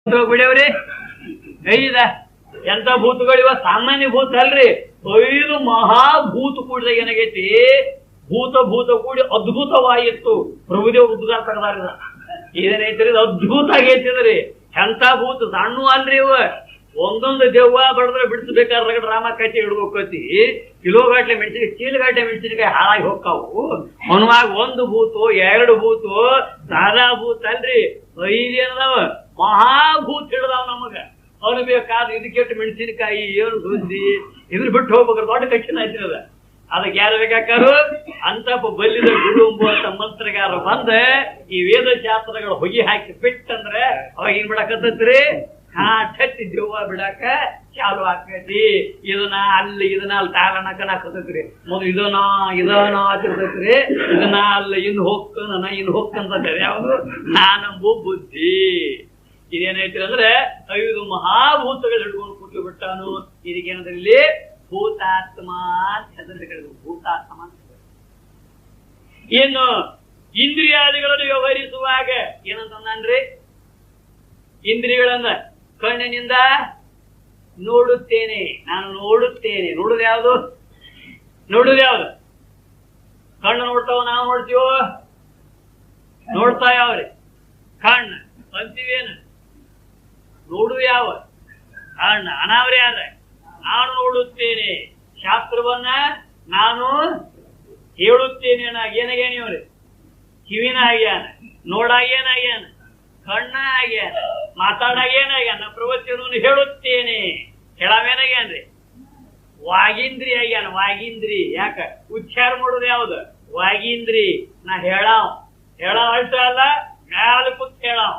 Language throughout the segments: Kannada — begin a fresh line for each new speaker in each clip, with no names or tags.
ಬಿಡವ್ರಿ ಐದ ಎಂತ ಭೂತಗಳಿವ ಸಾಮಾನ್ಯ ಭೂತ ಅಲ್ರಿ. 5 ಮಹಾಭೂತ ಕೂಡಿದಾಗ ಏನಾಗೈತಿ, ಭೂತ ಕೂಡಿ ಅದ್ಭುತವಾಯಿತ್ತು. ಪ್ರಭುದೇವ ಉದ್ಗಾರ ತಗದಾರ ಏನೇನೈತ್ರಿ, ಅದ್ಭುತ ಆಗೈತಿದ್ರಿ. ಎಂತ ಭೂತ ಸಣ್ಣ ಅಲ್ರಿ ಇವ. ಒಂದೊಂದು ದೆವ್ವ ಬಡದ್ರೆ ಬಿಡಿಸ್ಬೇಕಾದ್ರೆ ರಾಮ ಕಟ್ಟಿ ಹಿಡ್ಬೇಕತಿ. ಕಿಲೋಗಾಟ್ಲೆ ಮೆಣಸಿನಕಾಯಿ, ಚೀಲಗಾಟ್ಲೆ ಮೆಣಸಿನಕಾಯಿ ಹಾಳಾಗಿ ಹೋಗ್ತಾವು. ಅವನವಾಗ 1 ಭೂತು 2 ಭೂತು ಸಾದಾ ಭೂತ ಅಲ್ರಿ, 5 ಏನದಾವ ಮಹಾಭೂತ ಹಿಡ್ದಾವ್ ನಮಗ. ಅವ್ನು ಬೇಕಾದ್ರೆ ಇದಕ್ಕೆಟ್ಟು ಮೆಣಸಿನಕಾಯಿ ಏನು ಸುದ್ದಿ ಇದ್ರ ಬಿಟ್ಟು ಹೋಗ್ಬೇಕಾದ್ರೆ ದೊಡ್ಡ ಕಠಿಣ ಆಯ್ತಿರದ. ಅದಕ್ಕೆ ಯಾರು ಬೇಕಾರು ಅಂತ ಬಲ್ಲಿದ ಗುರು ಎಂಬುವಂತ ಮಂತ್ರಗಾರ ಬಂದ ಈ ವೇದ ಶಾಸ್ತ್ರಗಳು ಹೊಗಿ ಹಾಕಿ ಬಿಟ್ಟಂದ್ರೆ ಅವಾಗ ಏನ್ ಬಿಡಕತ್ತೈತ್ರಿ, ಠಟ್ಟಿ ದೆವ್ವ ಬಿಡಾಕ ಚಾಲು ಆಕೈತಿ. ಇದನ್ನ ಅಲ್ಲಿ ತಾಳನಕನಾಕತೈತ್ರಿ. ಮೊದಲು ಇದನ ಆತಿರ್ತೈತ್ರಿ. ಇದನ್ನ ಅಲ್ಲಿ ಇನ್ ಹೋಗ್ಕಂತ ಯಾವುದು ನಾನಂಬು ಬುದ್ಧಿ. ಇದೇನೈತ್ರಿ ಅಂದ್ರೆ 5 ಮಹಾಭೂತಗಳು ಹಿಡ್ಕೊಂಡು ಕೂತು ಬಿಟ್ಟಾನು. ಇದಕ್ಕೇನಂದ್ರೆ ಇಲ್ಲಿ ಭೂತಾತ್ಮ ಅಂತ ಹೆಸರು ಹೇಳಿದ್ರು. ಭೂತಾತ್ಮ ಅಂತ ಏನು ಇಂದ್ರಿಯಾದಿಗಳನ್ನು ವ್ಯವಹರಿಸುವಾಗ ಏನಂತಂದ್ರಿ, ಇಂದ್ರಿಯಗಳನ್ನ ಕಣ್ಣಿನಿಂದ ನೋಡುತ್ತೇನೆ, ನಾನು ನೋಡುತ್ತೇನೆ. ನೋಡುದು ಯಾವುದು ಕಣ್ಣು ನೋಡ್ತಾವ, ನಾವು ನೋಡ್ತೀವೋ? ನೋಡ್ತಾ ಯಾವ್ರಿ ಕಣ್ಣು ಅಂತೀವೇನು? ನೋಡು ಯಾವ ಕಣ್ಣ ಅನಾವರಿ ಆದ್ರೆ ನಾನು ನೋಡುತ್ತೇನೆ. ಶಾಸ್ತ್ರವನ್ನ ನಾನು ಹೇಳುತ್ತೇನೆ. ಏನಾಗ್ಯಾನ ಇವ್ರಿ, ಕಿವಿನ ಆಗ್ಯಾನ, ನೋಡಾಗೇನಾಗ್ಯಾನ, ಕಣ್ಣ ಆಗ್ಯಾನ, ಮಾತಾಡಾಗೇನಾಗ್ಯಾನ, ಪ್ರವಚನವನ್ನು ಹೇಳುತ್ತೇನೆ. ಹೇಳಾವೇನಾಗ್ಯಾನ್ರಿ, ವಾಗಿಂದ್ರಿ ಆಗ್ಯಾನ. ವಾಗಿಂದ್ರಿ ಯಾಕ ಉಚ್ಚಾರ ಮಾಡೋದು ಯಾವ್ದು, ವಾಗಿಂದ್ರಿ. ನಾ ಹೇಳಾವ್ ಅಳ್ತ ಅಲ್ಲ, ಮ್ಯಾಲ ಕೂತ್ ಹೇಳಾವ್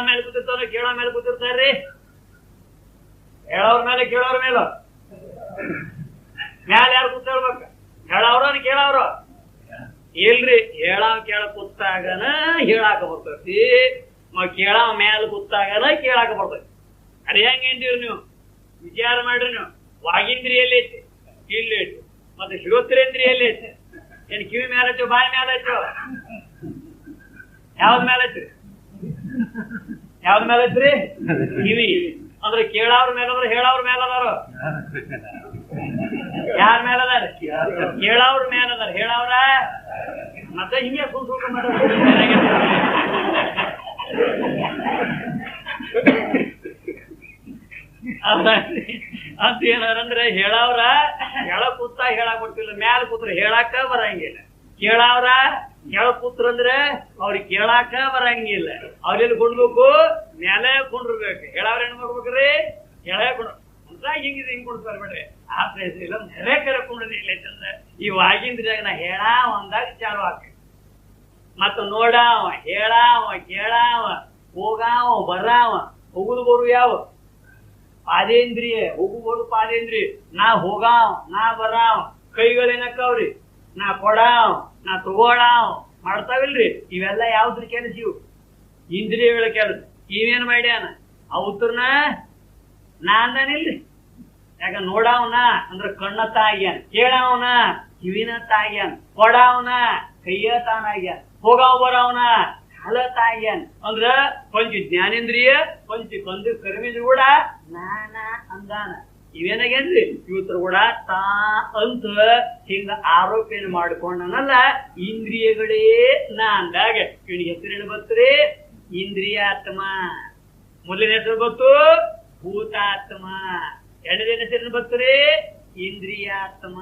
ಮೇಲೆ ಕೂತಿರ್ತಾರ, ಕೇಳೋ ಮೇಲೆ ಕೂತಿರ್ತಾರ್ರಿ. ಹೇಳೋರ್ ಮೇಲೆ ಕೇಳೋರ್ ಮೇಲ ಮ್ಯಾಲ ಯಾರು ಕೂತ್ ಹೇಳ್ಬೇಕ, ಹೇಳವ್ರ ಕೇಳವ್ರ ಇಲ್ರಿ. ಕೇಳ ಕೂತಾಗನ ಹೇಳಾಕ ಬರ್ತೈತಿ, ಕೇಳವ ಮ್ಯಾಲ ಕೂತಾಗನ ಕೇಳಾಕ ಬರ್ತೈತಿ. ಅದೇ ಹೆಂಗೇನ್ರಿ ನೀವು ವಿಚಾರ ಮಾಡ್ರಿ. ನೀವು ವಾಗಿಂದ್ರಿಯಲ್ಲಿ ಐತಿ, ಇಲ್ಲಿ ಐತಿ, ಮತ್ತೆ ಶ್ರೋತ್ರೇಂದ್ರಿಯಲ್ಲಿ ಐತಿ. ಏನ್ ಕಿವಿ ಮ್ಯಾಲ ಹಚ್ಚೋ, ಬಾಯಿ ಮ್ಯಾಲ ಹಚ್ಚೋ? ಯಾವ್ದ ಮ್ಯಾಲ ಹಚ್ಚ್ರಿ, ಯಾವ್ದ ಮ್ಯಾಲ ಹಚ್ಚ್ರಿ? ಕಿವಿ. ಅಂದ್ರೆ ಕೇಳವ್ರ ಮೇಲದ್ರ ಹೇಳವ್ರ ಮೇಲದಾರ? ಯಾರ ಮೇಲದಾರ? ಕೇಳವ್ರ ಮೇಲದಾರ. ಹೇಳವ್ರ ಮತ್ತೆ ಹಿಂಗೆ ಕೂತ್ಕೊಂಡು ಅಂತ ಏನಾರಂದ್ರೆ ಹೇಳವ್ರ ಹೇಳಕ್ ಕೂತ ಹೇಳಕ್ ಕೊಟ್ಟಿಲ್ಲ, ಮ್ಯಾಲ ಕೂತ್ರ ಹೇಳಾಕ ಬರಂಗಿಲ್ಲ. ಕೇಳವ್ರ ಹೇಳಕ್ ಕೂತ್ರ ಅಂದ್ರೆ ಅವ್ರಿಗೆ ಕೇಳಾಕ ಬರಂಗಿಲ್ಲ. ಅವ್ರೆಲ್ಲಿ ಕೊಂಡ್ಬೇಕು, ಮ್ಯಾಲೆ ಕೊಂಡಿರ್ಬೇಕು. ಹೇಳವ್ರ ಏನ್ ಮಾಡ್ಬೇಕ್ರಿ, ಹೇಳೇ ಕೊಂಡ್ ಹಿಂಗಿದೆ, ಹಿಂಗ್ ಕೊಡ್ತಾರೆ ಬಿಡ್ರಿ. ಆ ಪ್ಲೇಸ್ ಇಲ್ಲ, ನೆರೆ ಕರೆ ಕೊಂಡ್ರಿ ಇಲ್ಲ ಚಂದ. ಈ ವಾಗಿಂದ್ರಾಗ ನಾ ಹೇಳಾವ ಅಂದಾಗ ಚಾಲು ಆಕ. ಮತ್ತ ನೋಡಾವ, ಹೇಳಾವ, ಕೇಳಾವ, ಹೋಗಾವ, ಬರಾವ. ಹೋಗುದು ಬರು ಯಾವ ಪಾದೇಂದ್ರಿಯ, ಹೋಗುಬೋದು ಪಾದೇಂದ್ರಿಯ. ನಾ ಹೋಗಾವ್, ನಾ ಬರಾವ್. ಕೈಗಳೇನಕ್ಕವ್ರಿ, ನಾ ಕೊಡಾವ್, ನಾ ತಗೋಳಾವ್ ಮಾಡ್ತಾವಿಲ್ರಿ. ಇವೆಲ್ಲ ಯಾವ್ದ್ರ ಕೆಲಸ? ಇವು ಇಂದ್ರಿಯಗಳ ಕೆಲಸ. ಇವೇನ್ ಮಾಡ್ಯಾನ ಆ ಉತ್ತರನ ನಾ ಅಂದಾನಿಲ್ರಿ. ಯಾಕ ನೋಡಾವ್ನ ಅಂದ್ರ ಕಣ್ಣತ್ತ ಆಗ್ಯಾನ, ಕೇಳಾವ್ನ ಕಿವಿನತ್ತ ಆಗ್ಯಾನ, ಕೊಡಾವ್ನ ಕೈಯ ತಾನಾಗ್ಯಾನ, ಹೋಗಾವ್ ಬರಾವ್ನ ಹಲತ ಆಗ್ಯಾನ. ಅಂದ್ರ ಪಂಚ ಜ್ಞಾನೇಂದ್ರಿಯ ಪಂಚ ಕರ್ಮೇಂದ್ರಿಯ ಕೂಡ ನಾನ ಅಂದಾನ. ಇವೇನಾಗೇನ್ರಿ ಇವತ್ರ ಕೂಡ ತಾ ಅಂತ ಹಿಂಗ ಆರೋಪೇನ ಮಾಡ್ಕೊಂಡನಲ್ಲ. ಇಂದ್ರಿಯಗಳೇ ನಾ ಅಂದಾಗ ಇವನಿಗೆ ಹೆಸರೇನು ಬತ್ರಿ, ಇಂದ್ರಿಯಾತ್ಮ. ಮೊದಲನೇ ಹೆಸರು ಬತ್ತು ಭೂತಾತ್ಮ, ಎರಡನೇ ಹೆಸರೇನು ಬತ್ರಿ ಇಂದ್ರಿಯಾತ್ಮ.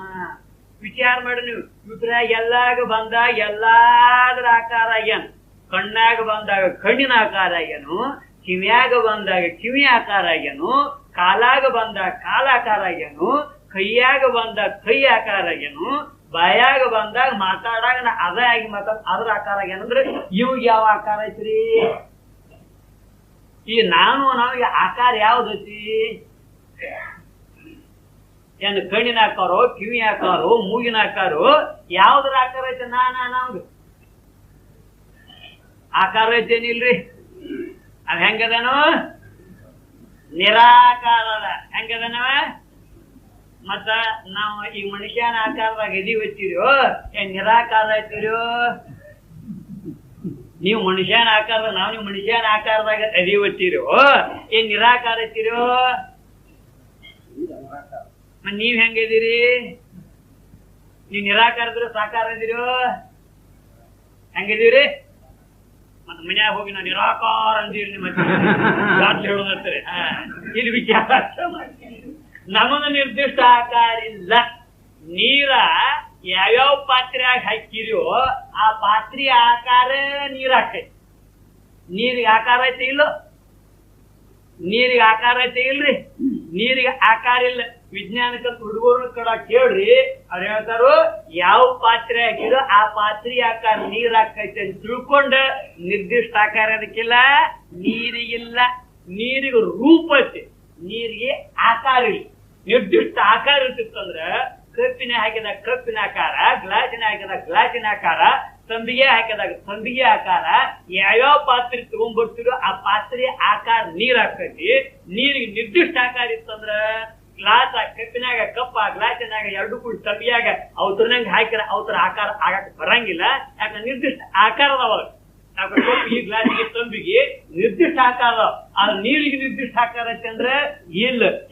ವಿಚಾರ ಮಾಡಿ ನೀವು. ಇವತ್ರ ಎಲ್ಲಾಗ ಬಂದಾಗ ಎಲ್ಲಾದ್ರ ಆಕಾರ ಆಗ್ಯಾನ. ಕಣ್ಣಾಗ ಬಂದಾಗ ಕಣ್ಣಿನ ಆಕಾರ ಆಗ್ಯಾನು, ಕಿವಿಯಾಗ ಬಂದಾಗ ಕಿವಿ ಆಕಾರ ಆಗ್ಯಾನು, ಕಾಲಾಗ ಬಂದಾಗ ಕಾಲ ಆಕಾರ ಆಗ್ಯಾನು, ಕೈಯಾಗ ಬಂದಾಗ ಕೈ ಆಕಾರ ಆಗ್ಯಾನು, ಬಾಯಾಗ ಬಂದಾಗ ಮಾತಾಡಾಗ ಅದೇ ಆಗಿ ಅದ್ರ ಆಕಾರ ಆಗ್ಯಾನಂದ್ರೆ ಇವಾಗ ಯಾವ ಆಕಾರ ಐತ್ರಿ? ಈ ನಮಗೆ ಆಕಾರ ಯಾವ್ದೈತಿ? ಏನ್ ಕಣ್ಣಿನ ಆಕಾರೋ, ಕಿವಿ ಆಕಾರೋ, ಮೂಗಿನ ಆಕಾರೋ, ಯಾವ್ದ್ರ ಆಕಾರ ಐತೆ? ನಮ್ಗೆ ಆಕಾರ ಐತೇನಿಲ್ರಿ. ಅವ್ ಹೆಂಗದನು? ನಿರಾಕಾರದ. ಹೆಂಗದನವ? ಮತ್ತ ನಾವು ಈ ಮನುಷ್ಯನ ಆಕಾರದಾಗ ಎದಿ ಒತ್ತಿರೋ ಏನ್ ನಿರಾಕಾರ ಐತಿರೋ? ನೀವು ಮನುಷ್ಯನ ಆಕಾರದಾಗ ನಾವು ನೀವು ಮನುಷ್ಯನ ಆಕಾರದಾಗ ಅದೀವತ್ತೀರೋ ಏನ್ ನಿರಾಕಾರ ಇತ್ತೀರೋ? ನೀವ್ ಹೆಂಗಿದ್ದೀರಿ? ನೀವ್ ನಿರಾಕಾರದ್ರು ಸಾಕಾರ ಇದೀರೋ? ಹೆಂಗಿದೀರಿ? ಮತ್ ಮನ್ಯಾಗ ಹೋಗಿ ನಾ ನಿರಾಕಾರ ಅಂದಿರಿ ಮತ್ತೆ ಹೇಳೋದಂತಾರೆ. ಇಲ್ಲಿ ವಿಚಾರ ನಮಗ ನಿರ್ದಿಷ್ಟ ಆಕಾರ ಇಲ್ಲ. ನೀರ ಯಾವ್ಯಾವ ಪಾತ್ರೆಯಾಗ ಹಾಕಿರೋ ಆ ಪಾತ್ರೆ ಆಕಾರ ನೀರ್ ಹಾಕೈತಿ. ನೀರಿಗೆ ಆಕಾರ ಐತಿ ಇಲ್ಲ? ನೀರಿಗೆ ಆಕಾರ ಐತಿ ಇಲ್ರಿ? ನೀರಿಗೆ ಆಕಾರ ಇಲ್ಲ. ವಿಜ್ಞಾನಕ್ಕೆ ಹುಡುಗರ ಕಡ ಕೇಳ್ರಿ, ಅವ್ರು ಹೇಳ್ತಾರು ಯಾವ ಪಾತ್ರೆ ಹಾಕಿರೋ ಆ ಪಾತ್ರೆ ಆಕಾರ ನೀರ್ ಹಾಕೈತಿ ಅಂತ ತಿಳ್ಕೊಂಡ ನಿರ್ದಿಷ್ಟ ಆಕಾರ ಅದಕ್ಕಿಲ್ಲ, ನೀರಿಗಿಲ್ಲ. ನೀರಿಗೆ ರೂಪ ಐತಿ, ನೀರಿಗೆ ಆಕಾರ ಇಲ್ಲ. ನಿರ್ದಿಷ್ಟ ಆಕಾರ ಇರ್ತಿತ್ತಂದ್ರ ಕಪ್ಪಿನ ಹಾಕಿದಾಗ ಕಪ್ಪಿನ ಆಕಾರ, ಗ್ಲಾಸಿನ ಹಾಕಿದಾಗ ಗ್ಲಾಸಿನ ಆಕಾರ, ತಂಬಿಗೆ ಹಾಕಿದಾಗ ತಂಬಿಗೆ ಆಕಾರ. ಯಾವ್ಯಾವ ಪಾತ್ರೆ ತಗೊಂಡ್ಬರ್ತೀರೋ ಆ ಪಾತ್ರೆ ಆಕಾರ ನೀರ್ ಹಾಕೈತಿ. ನೀರಿಗೆ ನಿರ್ದಿಷ್ಟ ಆಕಾರ ಇತ್ತಂದ್ರ ಗ್ಲಾಸ್ ಕಪ್ಪಿನಾಗ ಕಪ್ಪ, ಗ್ಲಾಸಿನಾಗ ಎರಡು ಕೂಡ ತಂಬಿಯಾಗ ಅವತರನಂಗ ಹಾಕಿರ ಅವತರ ಆಕಾರ ಆಗಕ್ ಬರಂಗಿಲ್ಲ. ಯಾಕಂದ್ರೆ ನಿರ್ದಿಷ್ಟ ಆಕಾರದವ. ಕಪ್ಪು ಈ ಗ್ಲಾಸಿಗೆ ತಂಬಿಗೆ ನಿರ್ದಿಷ್ಟ ಆಕಾರ, ಆ ನೀರಿಗೆ ನಿರ್ದಿಷ್ಟ ಆಕಾರ ಐತಿ ಅಂದ್ರೆ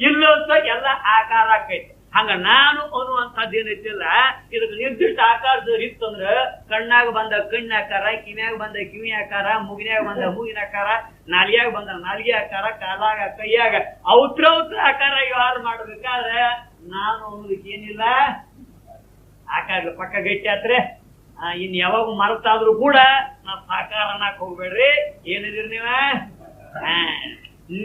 ಇಲ್ಲ ಅಂತ ಎಲ್ಲ ಆಕಾರ ಆಕೈತಿ. ಹಂಗ ನಾನು ಅನ್ನುವಂಥದ್ದು ಏನೈತಿಲ್ಲ, ಇದಕ್ಕೆ ನಿರ್ದಿಷ್ಟ ಆಕಾರದ ಇತ್ತಂದ್ರ ಕಣ್ಣಾಗ ಬಂದ ಕಣ್ಣ ಆಕಾರ, ಕಿವಿಯಾಗ ಬಂದ ಕಿವಿ ಆಕಾರ, ಮುಗಿನ್ಯಾಗ ಬಂದ ಮೂಗಿನ ಆಕಾರ, ನಾಲಿಯಾಗ ಬಂದ ನಾಲಿಗೆ ಆಕಾರ, ಕಾಲಾಗ ಕೈಯಾಗ ಔತ್ರ ಆಕಾರ ವ್ಯವಹಾರ ಮಾಡ್ಬೇಕಾದ್ರೆ ನಾನು ಅನ್ನೋದಕ್ಕೆ ಏನಿಲ್ಲ ಆಕಾರ ಪಕ್ಕ ಗಟ್ಟಿ ಆತ್ರೆ. ಇನ್ ಯಾವಾಗ ಮರೆತಾದ್ರೂ ಕೂಡ ನಾವ್ ಸಾಕಾರ ಅನ್ನಕ್ ಹೋಗ್ಬೇಡ್ರಿ. ಏನಿದ್ರಿ ನೀವ?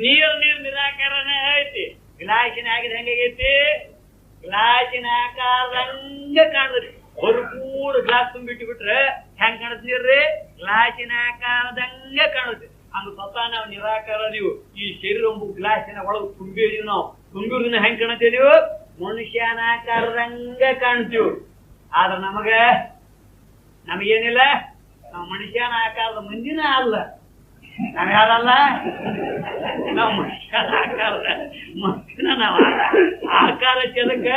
ನೀರ್ ನಿರಾಕಾರನೇ ಐತಿ. ಗ್ಲಾಸಿನ ಆಗಿದೆ ಹೆಂಗಾಗೈತಿ? ಗ್ಲಾಸಿನ ಆಕಾರದಂಗ ಕಾಣದ್ರಿ. ಅವ್ರು ಕೂಡ ಗ್ಲಾಸ್ ತುಂಬಿಟ್ಟು ಬಿಟ್ರೆ ಹೆಂಗ್ ಕಾಣತ್ ನೀರ್ರಿ? ಗ್ಲಾಸಿನ ಆಕಾರದಂಗ ಕಾಣುತ್ತೆ. ಹಂಗ ಸ್ವತಃ ನಾವು ನಿರಾಕಾರ ನೀವು ಈ ಶರೀರ ಗ್ಲಾಸಿನ ಒಳಗೆ ತುಂಬಿದೀವಿ. ನಾವು ತುಂಬಿರೋದನ್ನ ಹೆಂಗ್ ಕಾಣತೀವಿ? ಮನುಷ್ಯನ ಆಕಾರದಂಗ ಕಾಣ್ತೀವಿ. ಆದ್ರ ನಮಗೇನಿಲ್ಲ, ನಾವು ಮನುಷ್ಯನ ಆಕಾರದ ಮಂದಿನ ಅಲ್ಲ. ನಾವ್ ಯಾರಲ್ಲ? ನಾವು ಮನುಷ್ಯನ ಆಕಾರದ ಮಂದಿನ. ನಾವು ಆಕಾರ ಚಲಕ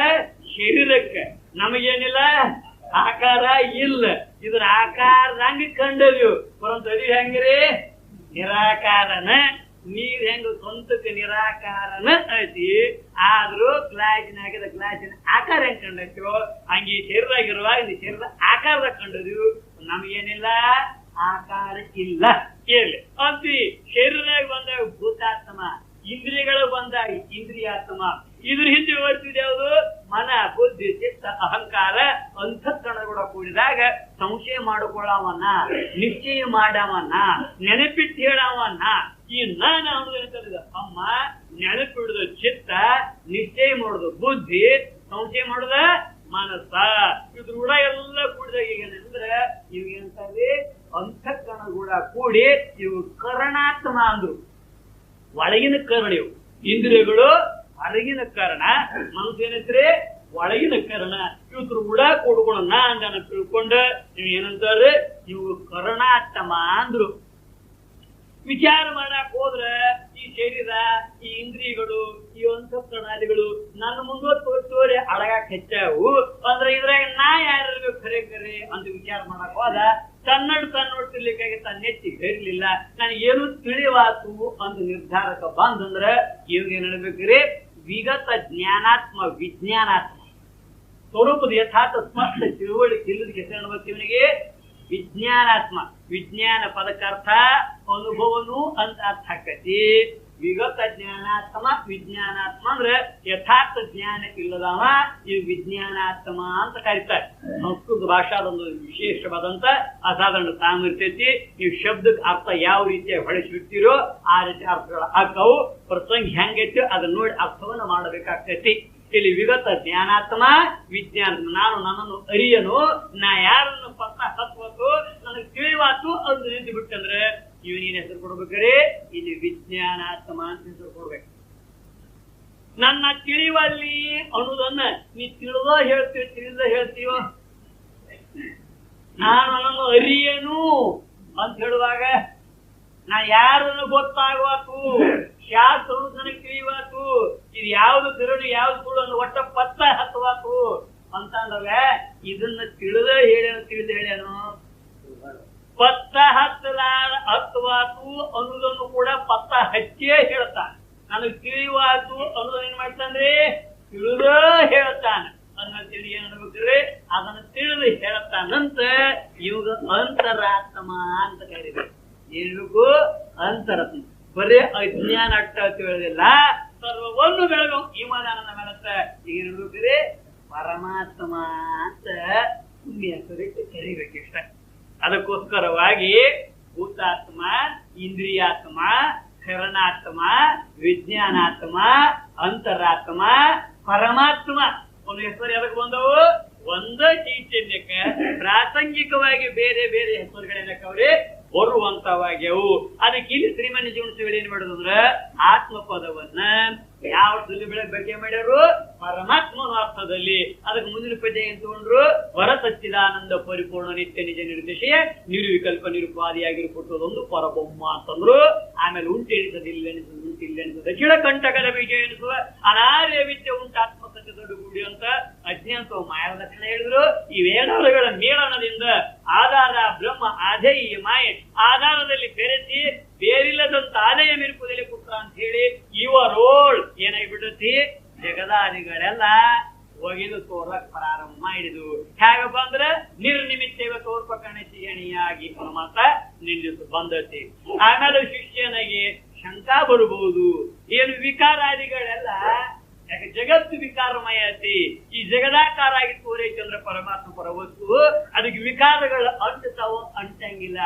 ಶರೀರಕ್ಕೆ ನಮಗೇನಿಲ್ಲ ಆಕಾರ ಇಲ್ಲ. ಇದ್ರ ಆಕಾರದಂಗ ಕಂಡದೀವು. ಪರಂತು ಅದು ಹೆಂಗ್ರಿ? ನಿರಾಕಾರನ. ನೀರ್ ಹೆಂಗ ಸ್ವಂತಕ್ಕೆ ನಿರಾಕಾರನ ಐತಿ. ಆದ್ರೂ ಗ್ಲಾಸಿನ ಹಾಕಿದ ಗ್ಲಾಸಿನ ಆಕಾರ ಹೆಂಗ್ ಕಂಡೈತಿವೋ ಹಂಗೆ ಶರೀರಾಗಿರುವಾಗ ಇದು ಶರೀರದ ಆಕಾರದಾಗ ಕಂಡದೀವು. ನಮಗೇನಿಲ್ಲ ಆಕಾರ ಇಲ್ಲ. ಕೇಳಿ ಅಂತಿ ಶರೀರದಾಗ ಬಂದಾಗ ಭೂತಾತ್ಮ, ಇಂದ್ರಿಯಗಳು ಬಂದಾಗ ಇಂದ್ರಿಯಾತ್ಮ. ಇದ್ರ ಹಿಂದೆ ಬರ್ತಿದೆ ಯಾವುದು? ಮನ, ಬುದ್ಧಿ, ಚಿತ್ತ, ಅಹಂಕಾರ, ಅಂತಃಕರಣಗಳ ಕೂಡಿದಾಗ ಸಂಶಯ ಮಾಡಿಕೊಳ್ಳವನ್ನ, ನಿಶ್ಚಯ ಮಾಡವನ್ನ, ನೆನಪಿಟ್ಟು ಹೇಳವನ್ನ. ಈ ನಾನು ಅನ್ನೋದು ಅಮ್ಮ ನೆನಪಿಡುದು ಚಿತ್ತ, ನಿಶ್ಚಯ ಮಾಡುದು ಬುದ್ಧಿ, ಸಂಶಯ ಮಾಡುದ ಮನಸ್ಸ. ಇದ್ರ ಕೂಡ ಎಲ್ಲ ಕೂಡಿದಾಗ ಏನಂದ್ರೆ ಇವೇನಂತಾರೆ ಅಂತಃಕರಣ ಕೂಡ ಕೂಡಿ ಇವು ಕರಣಾತ್ಮ ಅಂದ್ರು. ಒಳಗಿನ ಕರಣ ಇವು. ಇಂದ್ರಿಯಗಳು ಹೊರಗಿನ ಕಾರಣ, ಮನಸ್ಸು ಏನೈತ್ರಿ ಒಳಗಿನ ಕಾರಣ. ಇವ್ರು ಕೂಡ ಕೊಡುಗಳನ್ನ ಅಂದನ ತಿಳ್ಕೊಂಡ ಇವ್ ಏನಂತಾರೆ ಇವು ಕರಣಾತ್ಮ ಅಂದ್ರು. ವಿಚಾರ ಮಾಡಕ್ ಹೋದ್ರ ಈ ಶರೀರ, ಈ ಇಂದ್ರಿಯಗಳು, ಈ ಅಂತಃಕರಣಾದಿಗಳು ನನ್ನ ಮುಂದೋರಿ ಅಳಗಾಕ್ ಹೆಚ್ಚಾವು ಅಂದ್ರೆ ಇದ್ರಾಗ ನಾ ಯಾರು ಕರೆ ಅಂತ ವಿಚಾರ ಮಾಡಕ್ ಹೋದ ತನ್ನೋಡ್ ತಿಳ್ಲಿಕ್ಕಾಗಿ ತನ್ನೆತ್ತಿ ಹೇರ್ಲಿಲ್ಲ. ನನಗೆ ಏನು ತಿಳಿವಾತು ಅಂತ ನಿರ್ಧಾರಕ ಬಂದಂದ್ರ ಇವಾಗ ಏನ್ ಹೇಳ್ಬೇಕ್ರಿ? ವಿಗತ ಜ್ಞಾನಾತ್ಮ ವಿಜ್ಞಾನಾತ್ಮ ಸ್ವರೂಪದ ಯಥಾರ್ಥ ಸ್ಪಷ್ಟ ತಿಳುವಳಿಕೆ ಇಲ್ಲದಕ್ಕೆ ಇವನಿಗೆ ವಿಜ್ಞಾನಾತ್ಮ. ವಿಜ್ಞಾನ ಪದಕ್ಕರ್ಥ ಅನುಭವನು ಅಂತ ಅರ್ಥ ಆಕತಿ. ವಿಗತ ಜ್ಞಾನಾತ್ಮ ವಿಜ್ಞಾನಾತ್ಮ ಅಂದ್ರೆ ಯಥಾರ್ಥ ಜ್ಞಾನ ಇಲ್ಲದವ ಈ ವಿಜ್ಞಾನಾತ್ಮ ಅಂತ ಕರೀತಾರೆ. ಸಂಸ್ಕೃತ ಭಾಷಾದೊಂದು ವಿಶೇಷವಾದಂತ ಅಸಾಧಾರಣ ಸಾಮರ್ಥ್ಯತಿ. ನೀವು ಶಬ್ದಕ್ಕೆ ಅರ್ಥ ಯಾವ ರೀತಿಯಾಗಿ ಹೊಳಿಸಿರ್ತೀರೋ ಆ ರೀತಿ ಅರ್ಥಗಳು ಆಕವು. ಪ್ರಸಂಗ ಹೆಂಗೈತಿ ಅದನ್ನ ನೋಡಿ ಅರ್ಥವನ್ನು ಮಾಡಬೇಕಾಗ್ತೈತಿ. ಇಲ್ಲಿ ವಿಗತ ಜ್ಞಾನಾತ್ಮ ವಿಜ್ಞಾನ. ನಾನು ನನ್ನನ್ನು ಅರಿಯನು, ನಾ ಯಾರನ್ನು ಪಕ್ಕ ಹತ್ವತ್ತು, ನನಗೆ ತಿಳಿವಾತು ಅಂತ ನಿಂತು ಬಿಟ್ಟಂದ್ರೆ ಇವನೇನ್ ಹೆಸರು ಕೊಡ್ಬೇಕ್ರಿ? ಇಲ್ಲಿ ವಿಜ್ಞಾನಾತ್ಮ ಅಂತ ಹೆಸರು ಕೊಡ್ಬೇಕು. ನನ್ನ ತಿಳಿವಲ್ಲಿ ಅನ್ನೋದನ್ನ ನೀ ತಿಳಿದೋ ಹೇಳ್ತೀವಿ, ತಿಳಿದ ಹೇಳ್ತೀವೋ. ನಾನು ನನ್ನನ್ನು ಅರಿಯನು ಅಂತ ಹೇಳುವಾಗ ನಾ ಯಾರನ್ನು ಗೊತ್ತಾಗುವಾತು, ಶಾಸ್ತ್ರ ನನಗೆ ತಿಳಿವಾತು, ಇದು ಯಾವ್ದು ತಿರುಳು ಯಾವ್ದು ಸುಳ್ಳು ಅನ್ನೋ ಒಟ್ಟ ಪತ್ತ ಹತ್ತವಾತು ಅಂತಂದ್ರೆ ಇದನ್ನ ತಿಳಿದ ಹೇಳ್ಯಾನು ತಿಳಿದ ಹೇಳ್ಯಾನು ಪತ್ತ ಹತ್ತವಾತು ಅನ್ನೋದನ್ನು ಕೂಡ ಪತ್ತ ಹಚ್ಚೇ ಹೇಳ್ತಾನೆ. ನನಗೆ ತಿಳಿವಾತು ಅನ್ನೋದನ್ನ ಏನ್ ಮಾಡ್ತಾನ್ರಿ, ತಿಳಿದ ಹೇಳ್ತಾನೆ. ಅದನ್ನ ತಿಳಿ ಏನ್ ಅನ್ಬೇಕ್ರಿ, ಅದನ್ನ ತಿಳಿದು ಹೇಳ್ತಾನಂತ. ಇವಾಗ ಅಂತರಾತ್ಮ ಅಂತ ಕರೀಬೇಕು. ಏನ್ಬೇಕು, ಅಂತರಾತ್ಮ. ಬರೀ ಅಜ್ಞಾನ ಅಟ್ಟ ತಿಳಿದಿಲ್ಲ, ಸರ್ವವನ್ನು ಬೆಳಗು ಇಮಾನನ ಮೇಲತ್ತ ಈಗ ನೋಡ್ಬೇಕ್ರಿ ಪರಮಾತ್ಮ ಅಂತ ಪುಣ್ಯ ಕರಿಬೇಕಿಷ್ಟ. ಅದಕ್ಕೋಸ್ಕರವಾಗಿ ಭೂತಾತ್ಮ, ಇಂದ್ರಿಯಾತ್ಮ, ಕರಣಾತ್ಮ, ವಿಜ್ಞಾನಾತ್ಮ, ಅಂತರಾತ್ಮ, ಪರಮಾತ್ಮ ಒಂದು ಹೆಸರು ಎದಕ್ಕೆ ಬಂದವು? ಒಂದ ಚೈತನ್ಯಕ್ಕೆ ಪ್ರಾಸಂಗಿಕವಾಗಿ ಬೇರೆ ಬೇರೆ ಹೆಸರುಗಳೇನಕ್ಕವ್ರಿ ಬರುವಂತವಾಗ್ಯವು. ಅದಕ್ಕೆ ಇಲ್ಲಿ ಶ್ರೀಮನ್ ಜೀವನ ಏನ್ ಮಾಡುದು ಅಂದ್ರ ಆತ್ಮ ಪದವನ್ನ ಯಾವ ಬೆಳಗ್ಗೆ ಮಾಡ್ಯಾರು, ಪರಮಾತ್ಮನ ಅರ್ಥದಲ್ಲಿ. ಅದಕ್ಕೆ ಮುಂದಿನ ಪದ್ಯ ಏನ್ ತಗೊಂಡ್ರು, ವರ ಸಚ್ಚಿದಾನಂದ ಪರಿಪೂರ್ಣ ನಿತ್ಯ ನಿಜ ನಿರ್ದೇಶಯ ನಿರ್ವಿಕಲ್ಪ ನಿರುಪಾದಿಯಾಗಿರ್ಪಟ್ಟದೊಂದು ಪರಬೊಮ್ಮ ಅಂತಂದ್ರು. ಆಮೇಲೆ ಉಂಟೆಣಿಸದಿಲ್ಲೆಣಿಸದು ಉಂಟಿಲ್ಲೆಣಿಸದ ಕಿಳಕಂಟಕದ ಬೀಜ ಎಣಿಸುವ ಅನಾರ್ಯ ವಿದ್ಯೆ ಉಂಟಾತ್ಮಸತ್ಯ ದೊಡ್ಡಗೂಡಿ ಅಂತ ಅಜ್ಞಾನ ಮಾಯದ ಲಕ್ಷಣ ಹೇಳಿದ್ರು. ಈ ವೇದಾರ್ಥಗಳ ಮೇಳನದಿಂದ ಆಧಾರ ಬ್ರಹ್ಮ ಆಧೇಯ ಮಾಯೆ ಆಧಾರದಲ್ಲಿ ಬೆರೆಸಿ ಬೇರಿಲ್ಲದಂತ ಆದಾಯ ಮಿರುಪದಲ್ಲಿ ಪುತ್ರ ಅಂತ ಹೇಳಿ ಇವರೋಳ್ ಏನಾಗ್ಬಿಟ್ಟತಿ, ಜಗದಾದಿಗಳೆಲ್ಲ ಒಗಿದು ತೋರಕ್ ಪ್ರಾರಂಭ ಮಾಡಿದ್ವು. ಹೇಗಪ್ಪ ಅಂದ್ರ ನಿರ್ನಿಮಿತ್ತವ ತೋರ್ಪಕಣ ಸಿಗಣಿಯಾಗಿ ಪರಮಾತ್ಮ ನಿಂದಿಸು ಬಂದತಿ. ಆಮೇಲೆ ಶಿಷ್ಯನಿಗೆ ಶಂಕಾ ಬರಬಹುದು, ಏನು ವಿಕಾರಾದಿಗಳೆಲ್ಲ ಯಾಕೆ ಜಗತ್ತು ವಿಕಾರಮಯ ಐತಿ, ಈ ಜಗದಾಕಾರ ಆಗಿ ತೋರೈತಿ ಅಂದ್ರೆ ಪರಮಾತ್ಮ ಪರವಸ್ತು, ಅದಕ್ಕೆ ವಿಕಾರಗಳು ಅಂಟತಾವು ಅಂಟಂಗಿಲ್ಲ.